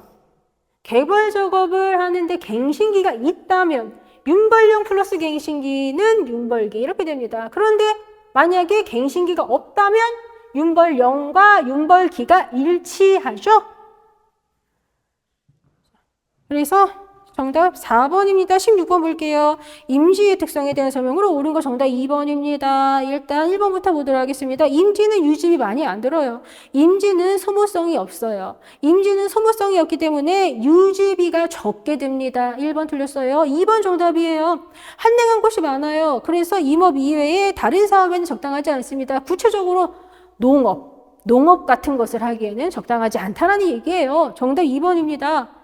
개벌 작업을 하는데 갱신기가 있다면 윤벌령 플러스 갱신기는 윤벌기 이렇게 됩니다. 그런데 만약에 갱신기가 없다면 윤벌령과 윤벌기가 일치하죠. 그래서 정답 4번입니다. 16번 볼게요. 임지의 특성에 대한 설명으로 옳은 거 정답 2번입니다. 일단 1번부터 보도록 하겠습니다. 임지는 유집이 많이 안 들어요. 임지는 소모성이 없어요. 임지는 소모성이 없기 때문에 유지비가 적게 됩니다. 1번 틀렸어요. 2번 정답이에요. 한랭한 곳이 많아요. 그래서 임업 이외에 다른 사업에는 적당하지 않습니다. 구체적으로 농업 같은 것을 하기에는 적당하지 않다라는 얘기예요. 정답 2번입니다.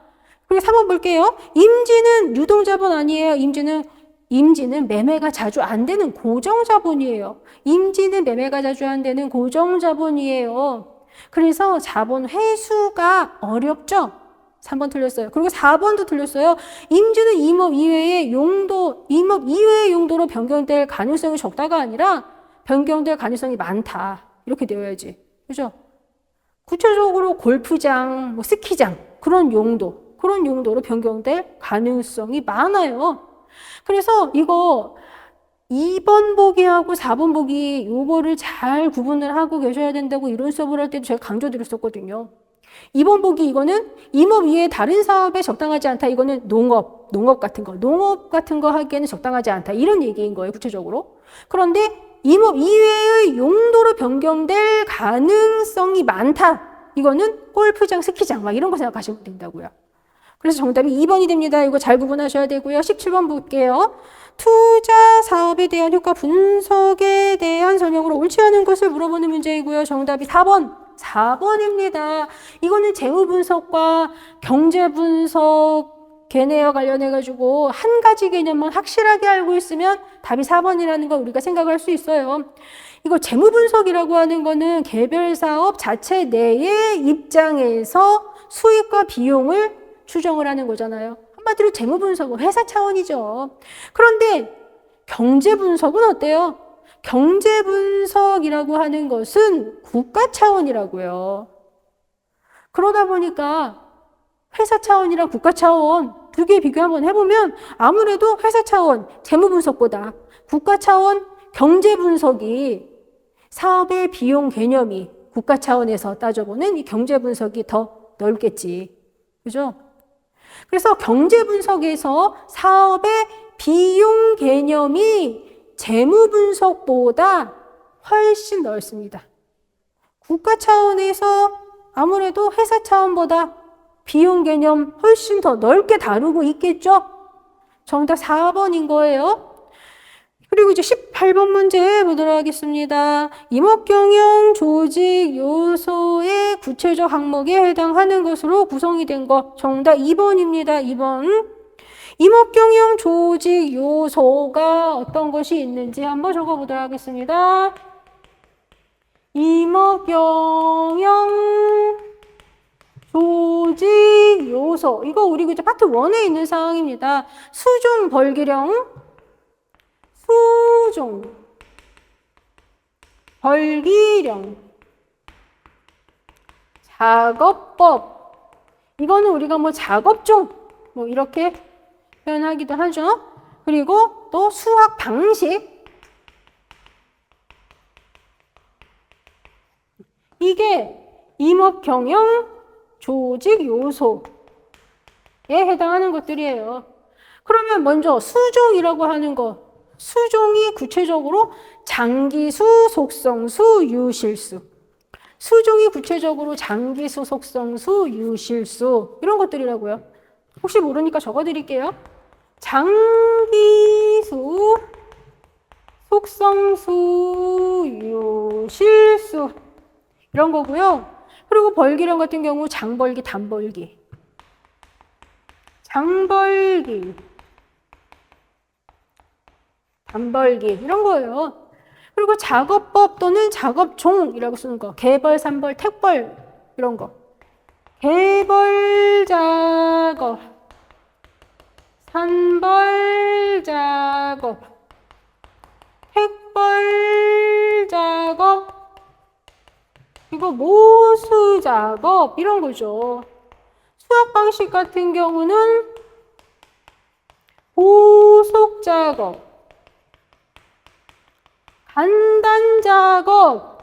그리고 3번 볼게요. 임지는 유동자본 아니에요. 임지는 매매가 자주 안 되는 고정자본이에요. 임지는 매매가 자주 안 되는 고정자본이에요. 그래서 자본 회수가 어렵죠. 3번 틀렸어요. 그리고 4번도 틀렸어요. 임지는 임업 이외의 용도로 변경될 가능성이 적다가 아니라 변경될 가능성이 많다. 이렇게 되어야지. 그죠? 구체적으로 골프장, 뭐 스키장, 그런 용도로 변경될 가능성이 많아요. 그래서 이거 2번 보기하고 4번 보기 요거를 잘 구분을 하고 계셔야 된다고 이론 수업을 할 때도 제가 강조드렸었거든요. 2번 보기 이거는 임업 이외에 다른 사업에 적당하지 않다. 이거는 농업 같은 거 하기에는 적당하지 않다. 이런 얘기인 거예요. 구체적으로. 그런데 임업 이외의 용도로 변경될 가능성이 많다. 이거는 골프장, 스키장 막 이런 거 생각하시면 된다고요. 그래서 정답이 2번이 됩니다. 이거 잘 구분하셔야 되고요. 17번 볼게요. 투자 사업에 대한 효과 분석에 대한 설명으로 옳지 않은 것을 물어보는 문제이고요. 정답이 4번입니다. 이거는 재무 분석과 경제 분석 걔네와 관련해가지고 한 가지 개념만 확실하게 알고 있으면 답이 4번이라는 걸 우리가 생각할 수 있어요. 이거 재무 분석이라고 하는 거는 개별 사업 자체 내의 입장에서 수익과 비용을 추정을 하는 거잖아요. 한마디로 재무 분석은 회사 차원이죠. 그런데 경제 분석은 어때요? 경제 분석이라고 하는 것은 국가 차원이라고요. 그러다 보니까 회사 차원이랑 국가 차원 두 개 비교 한번 해보면 아무래도 회사 차원 재무 분석보다 국가 차원 경제 분석이 사업의 비용 개념이 국가 차원에서 따져보는 이 경제 분석이 더 넓겠지. 그죠? 그래서 경제 분석에서 사업의 비용 개념이 재무 분석보다 훨씬 넓습니다. 국가 차원에서 아무래도 회사 차원보다 비용 개념 훨씬 더 넓게 다루고 있겠죠? 정답 4번인 거예요. 그리고 이제 18번 문제 보도록 하겠습니다. 임업경영 조직 요소의 구체적 항목에 해당하는 것으로 구성이 된 것. 정답 2번입니다. 2번. 임업경영 조직 요소가 어떤 것이 있는지 한번 적어보도록 하겠습니다. 임업경영 조직 요소. 이거 우리 그저 파트 1에 있는 사항입니다. 수종 벌기령, 수종 벌기령, 작업법. 이거는 우리가 뭐 작업종 뭐 이렇게 표현하기도 하죠. 그리고 또 수학 방식. 이게 임업경영 조직 요소에 해당하는 것들이에요. 그러면 먼저 수종이라고 하는 것. 수종이 구체적으로 장기수, 속성수, 유실수. 수종이 구체적으로 장기수, 속성수, 유실수. 이런 것들이라고요. 혹시 모르니까 적어드릴게요. 장기수, 속성수, 유실수. 이런 거고요. 그리고 벌기령 같은 경우 장벌기, 단벌기. 장벌기, 단벌기 이런 거예요. 그리고 작업법 또는 작업종이라고 쓰는 거. 개벌, 산벌, 택벌 이런 거. 개벌 작업, 산벌 작업, 택벌 작업, 이거 모수 작업 이런 거죠. 수학 방식 같은 경우는 보속 작업, 간단 작업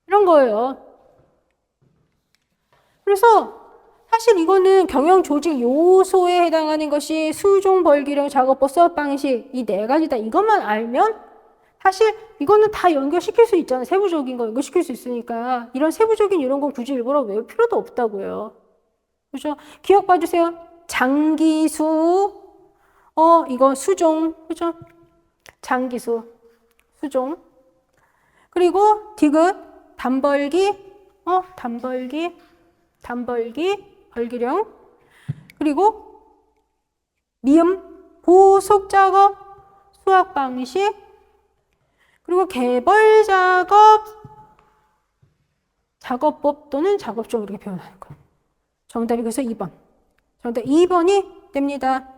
이런 거예요. 그래서 사실 이거는 경영 조직 요소에 해당하는 것이 수종, 벌기령, 작업법, 수업 방식 이 네 가지다. 이것만 알면 사실 이거는 다 연결시킬 수 있잖아요. 세부적인 거 연결시킬 수 있으니까 이런 세부적인 이런 거 굳이 일부러 외울 필요도 없다고요. 그죠? 기억 봐주세요. 장기수, 이거 수종, 그죠? 장기수, 수종. 그리고 디귿, 단벌기, 단벌기, 벌기령. 그리고 미음, 보속 작업, 수학 방식. 그리고 개벌 작업, 작업법 또는 작업종 이렇게 표현하는 거. 정답이 그래서 2번. 정답 2번이 됩니다.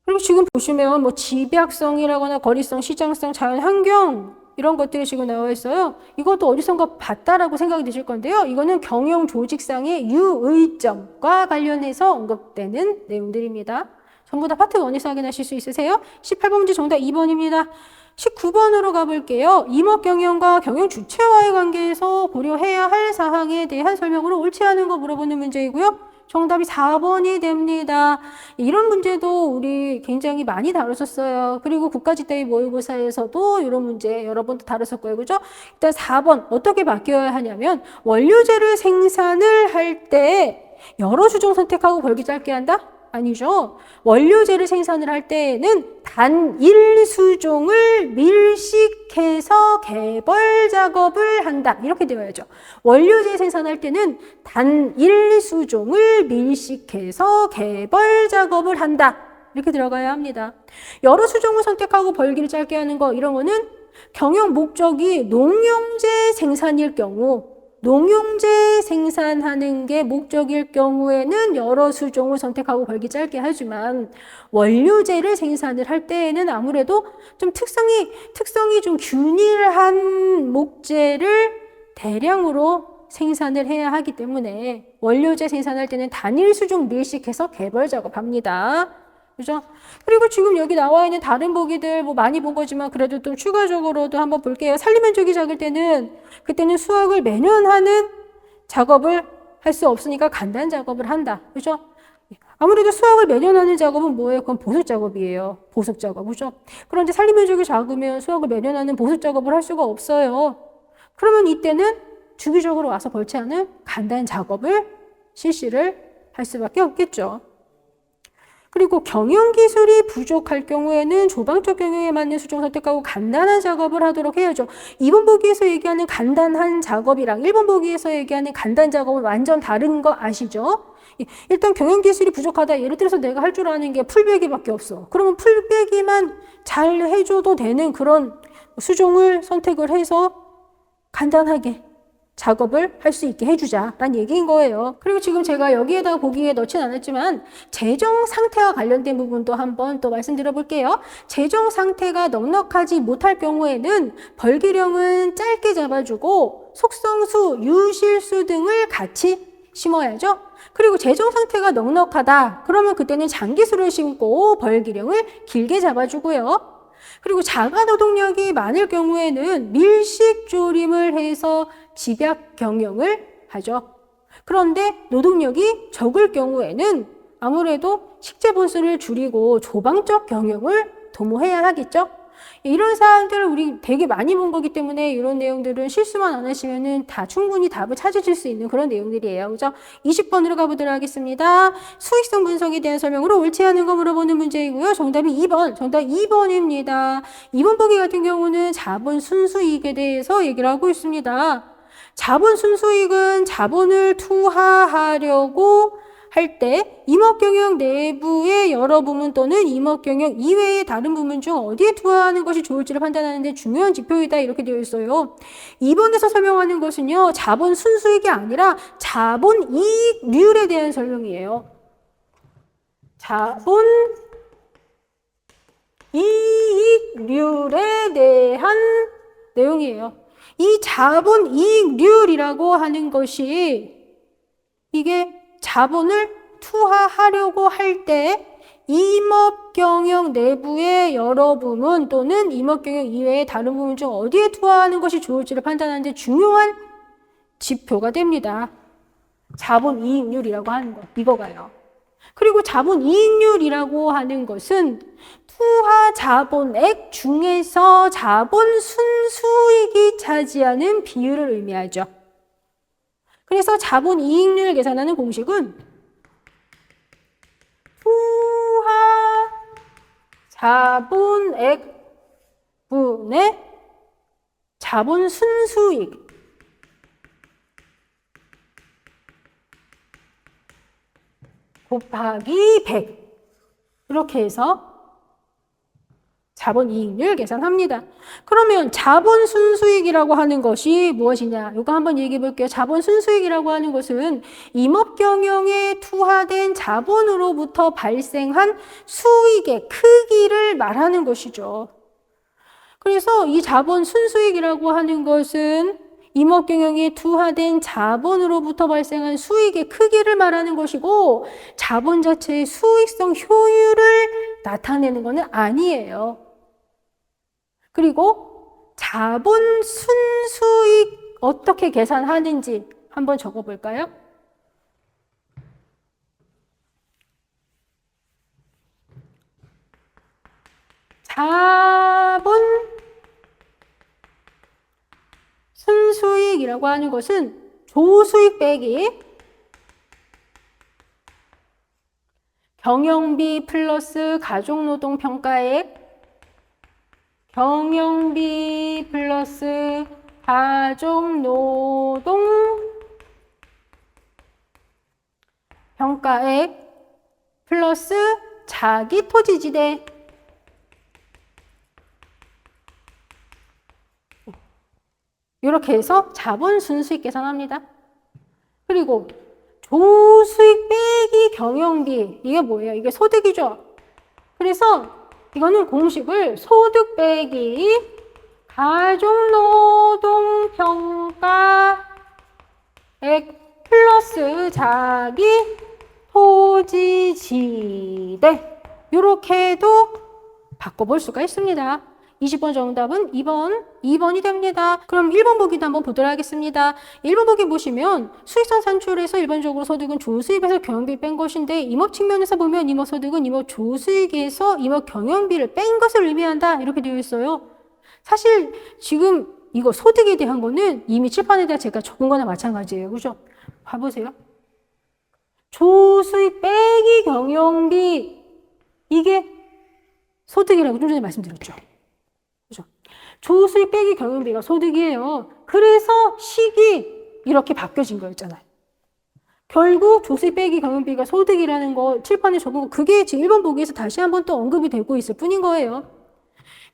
그리고 지금 보시면 뭐 집약성이라거나 거리성, 시장성, 자연환경 이런 것들이 지금 나와 있어요. 이것도 어디선가 봤다라고 생각이 드실 건데요. 이거는 경영 조직상의 유의점과 관련해서 언급되는 내용들입니다. 전부 다 파트 1에서 확인하실 수 있으세요? 18번 문제 정답 2번입니다. 19번으로 가볼게요. 임업경영과 경영 주체와의 관계에서 고려해야 할 사항에 대한 설명으로 옳지 않은 거 물어보는 문제이고요. 정답이 4번이 됩니다. 이런 문제도 우리 굉장히 많이 다뤘었어요. 그리고 국가직대비 모의고사에서도 이런 문제 여러 번 다뤘었고요. 그죠? 일단 4번 어떻게 바뀌어야 하냐면 원료재를 생산을 할 때 여러 수종 선택하고 벌기 짧게 한다? 아니죠. 원료재를 생산을 할 때에는 단일 수종을 밀식해서 개벌 작업을 한다. 이렇게 되어야죠. 원료재 생산할 때는 단일 수종을 밀식해서 개벌 작업을 한다. 이렇게 들어가야 합니다. 여러 수종을 선택하고 벌기를 짧게 하는 거 이런 거는 경영 목적이 농용재 생산일 경우 농용재 생산하는 게 목적일 경우에는 여러 수종을 선택하고 벌기 짧게 하지만 원료재를 생산을 할 때에는 아무래도 좀 특성이 좀 균일한 목재를 대량으로 생산을 해야 하기 때문에 원료재 생산할 때는 단일 수종 밀식해서 개벌 작업합니다. 그죠? 그리고 지금 여기 나와 있는 다른 보기들 뭐 많이 본 거지만 그래도 또 추가적으로도 한번 볼게요. 산림면적이 작을 때는 그때는 수확을 매년 하는 작업을 할 수 없으니까 간단 작업을 한다. 그죠? 아무래도 수확을 매년 하는 작업은 뭐예요? 그건 보습 작업이에요. 보습 작업. 그죠? 그런데 산림면적이 작으면 수확을 매년 하는 보습 작업을 할 수가 없어요. 그러면 이때는 주기적으로 와서 벌채하는 간단 작업을 실시를 할 수밖에 없겠죠. 그리고 경영기술이 부족할 경우에는 조방적 경영에 맞는 수종을 선택하고 간단한 작업을 하도록 해야죠. 2번 보기에서 얘기하는 간단한 작업이랑 1번 보기에서 얘기하는 간단 작업은 완전 다른 거 아시죠? 일단 경영기술이 부족하다. 예를 들어서 내가 할 줄 아는 게 풀베기밖에 없어. 그러면 풀베기만 잘 해줘도 되는 그런 수종을 선택을 해서 간단하게 작업을 할 수 있게 해주자라는 얘기인 거예요. 그리고 지금 제가 여기에다가 보기에 넣진 않았지만 재정 상태와 관련된 부분도 한번 또 말씀드려 볼게요. 재정 상태가 넉넉하지 못할 경우에는 벌기령은 짧게 잡아주고 속성수, 유실수 등을 같이 심어야죠. 그리고 재정 상태가 넉넉하다. 그러면 그때는 장기수를 심고 벌기령을 길게 잡아주고요. 그리고 자가 노동력이 많을 경우에는 밀식조림을 해서 집약 경영을 하죠. 그런데 노동력이 적을 경우에는 아무래도 식재 본수를 줄이고 조방적 경영을 도모해야 하겠죠. 이런 사항들을 우리 되게 많이 본 거기 때문에 이런 내용들은 실수만 안 하시면은 다 충분히 답을 찾으실 수 있는 그런 내용들이에요. 그죠? 20번으로 가보도록 하겠습니다. 수익성 분석에 대한 설명으로 옳지 않은 거 물어보는 문제이고요. 정답이 2번. 정답 2번입니다. 2번 보기 같은 경우는 자본 순수이익에 대해서 얘기를 하고 있습니다. 자본 순수이익은 자본을 투하하려고 할 때 임업경영 내부의 여러 부문 또는 임업경영 이외의 다른 부문 중 어디에 투하하는 것이 좋을지를 판단하는 데 중요한 지표이다 이렇게 되어 있어요. 2번에서 설명하는 것은요. 자본 순수익이 아니라 자본 이익률에 대한 설명이에요. 자본 이익률에 대한 내용이에요. 이 자본 이익률이라고 하는 것이 이게 자본을 투하하려고 할 때 임업경영 내부의 여러 부문 또는 임업경영 이외의 다른 부문 중 어디에 투하하는 것이 좋을지를 판단하는 데 중요한 지표가 됩니다. 자본이익률이라고 하는 것, 이거가요. 그리고 자본이익률이라고 하는 것은 투하 자본액 중에서 자본 순수익이 차지하는 비율을 의미하죠. 그래서 자본이익률 계산하는 공식은 투하 자본액 분의 자본 순수익 곱하기 100 이렇게 해서 자본이익률 계산합니다. 그러면 자본 순수익이라고 하는 것이 무엇이냐? 이거 한번 얘기해 볼게요. 자본 순수익이라고 하는 것은 임업경영에 투하된 자본으로부터 발생한 수익의 크기를 말하는 것이죠. 그래서 이 자본 순수익이라고 하는 것은 임업경영에 투하된 자본으로부터 발생한 수익의 크기를 말하는 것이고 자본 자체의 수익성 효율을 나타내는 것은 아니에요. 그리고 자본 순수익 어떻게 계산하는지 한번 적어볼까요? 자본 순수익이라고 하는 것은 조수익 빼기 경영비 플러스 가족노동평가액 경영비 플러스 가족노동평가액 플러스 자기토지지대 이렇게 해서 자본 순수익 계산합니다. 그리고 조수익 빼기 경영비 이게 뭐예요? 이게 소득이죠. 그래서 이거는 공식을 소득 빼기 가족노동평가액 플러스 자기 토지지대 이렇게도 바꿔볼 수가 있습니다. 20번 정답은 2번이 됩니다. 그럼 1번 보기도 한번 보도록 하겠습니다. 1번 보기 보시면 수익성 산출에서 일반적으로 소득은 조수입에서 경영비 뺀 것인데 임업 측면에서 보면 임업소득은 임업 조수익에서 임업 경영비를 뺀 것을 의미한다. 이렇게 되어 있어요. 사실 지금 이거 소득에 대한 거는 이미 칠판에다 제가 적은 거나 마찬가지예요. 그죠? 봐보세요. 조수익 빼기 경영비, 이게 소득이라고 좀 전에 말씀드렸죠. 그죠? 조수익 빼기 경영비가 소득이에요. 그래서 식이 이렇게 바뀌어진 거였잖아요. 결국 조수익 빼기 경영비가 소득이라는 거 칠판에 적은 거, 그게 지금 1번 보기에서 다시 한번 또 언급이 되고 있을 뿐인 거예요.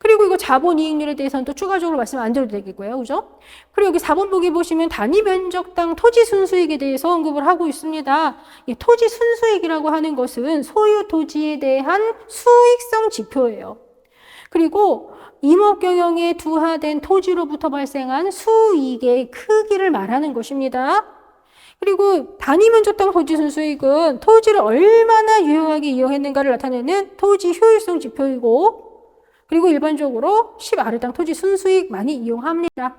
그리고 이거 자본이익률에 대해서는 또 추가적으로 말씀 안 드려도 되겠고요. 그죠? 그리고 여기 4번 보기 보시면 단위 면적당 토지 순수익에 대해서 언급을 하고 있습니다. 이 토지 순수익이라고 하는 것은 소유 토지에 대한 수익성 지표예요. 그리고 임업 경영에 투하된 토지로부터 발생한 수익의 크기를 말하는 것입니다. 그리고 단위 면적당 토지 순수익은 토지를 얼마나 유용하게 이용했는가를 나타내는 토지 효율성 지표이고, 그리고 일반적으로 10아르당 토지 순수익 많이 이용합니다.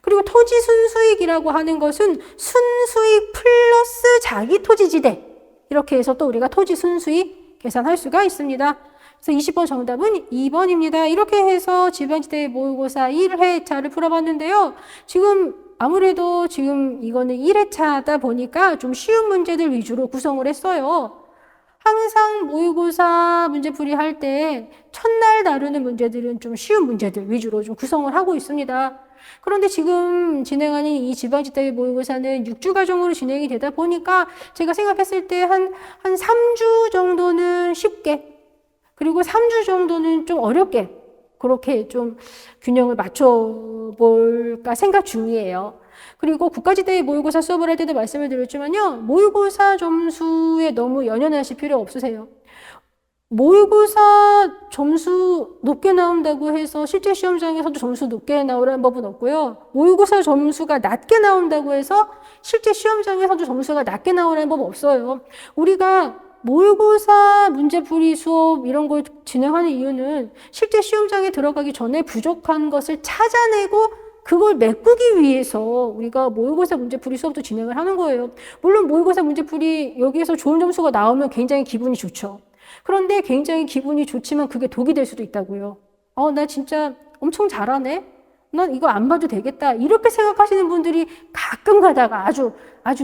그리고 토지 순수익이라고 하는 것은 순수익 플러스 자기 토지지대, 이렇게 해서 또 우리가 토지 순수익 계산할 수가 있습니다. 그래서 20번 정답은 2번입니다. 이렇게 해서 지방지대 모의고사 1회차를 풀어봤는데요. 지금 아무래도 지금 이거는 1회차다 보니까 좀 쉬운 문제들 위주로 구성을 했어요. 항상 모의고사 문제풀이 할 때 첫날 다루는 문제들은 좀 쉬운 문제들 위주로 좀 구성을 하고 있습니다. 그런데 지금 진행하는 이 지방지대 모의고사는 6주 과정으로 진행이 되다 보니까 제가 생각했을 때 한 3주 정도는 쉽게, 그리고 3주 정도는 좀 어렵게, 그렇게 좀 균형을 맞춰볼까 생각 중이에요. 그리고 국가지대 모의고사 수업을 할 때도 말씀을 드렸지만요. 모의고사 점수에 너무 연연하실 필요 없으세요. 모의고사 점수 높게 나온다고 해서 실제 시험장에서도 점수 높게 나오라는 법은 없고요. 모의고사 점수가 낮게 나온다고 해서 실제 시험장에서도 점수가 낮게 나오라는 법은 없어요. 우리가 모의고사 문제풀이 수업 이런 걸 진행하는 이유는 실제 시험장에 들어가기 전에 부족한 것을 찾아내고 그걸 메꾸기 위해서 우리가 모의고사 문제풀이 수업도 진행을 하는 거예요. 물론 모의고사 문제풀이 여기에서 좋은 점수가 나오면 굉장히 기분이 좋죠. 그런데 굉장히 기분이 좋지만 그게 독이 될 수도 있다고요. 나 진짜 엄청 잘하네? 난 이거 안 봐도 되겠다. 이렇게 생각하시는 분들이 가끔 가다가 아주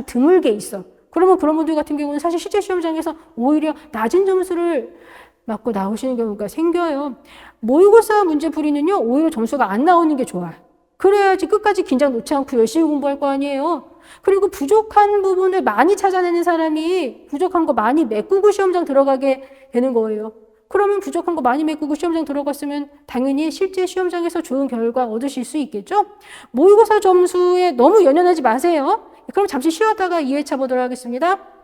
드물게 있어. 그러면 그런 분들 같은 경우는 사실 실제 시험장에서 오히려 낮은 점수를 맞고 나오시는 경우가 생겨요. 모의고사 문제풀이는요, 오히려 점수가 안 나오는 게 좋아요. 그래야지 끝까지 긴장 놓지 않고 열심히 공부할 거 아니에요. 그리고 부족한 부분을 많이 찾아내는 사람이 부족한 거 많이 메꾸고 시험장 들어가게 되는 거예요. 그러면 부족한 거 많이 메꾸고 시험장 들어갔으면 당연히 실제 시험장에서 좋은 결과 얻으실 수 있겠죠? 모의고사 점수에 너무 연연하지 마세요. 그럼 잠시 쉬었다가 2회차 보도록 하겠습니다.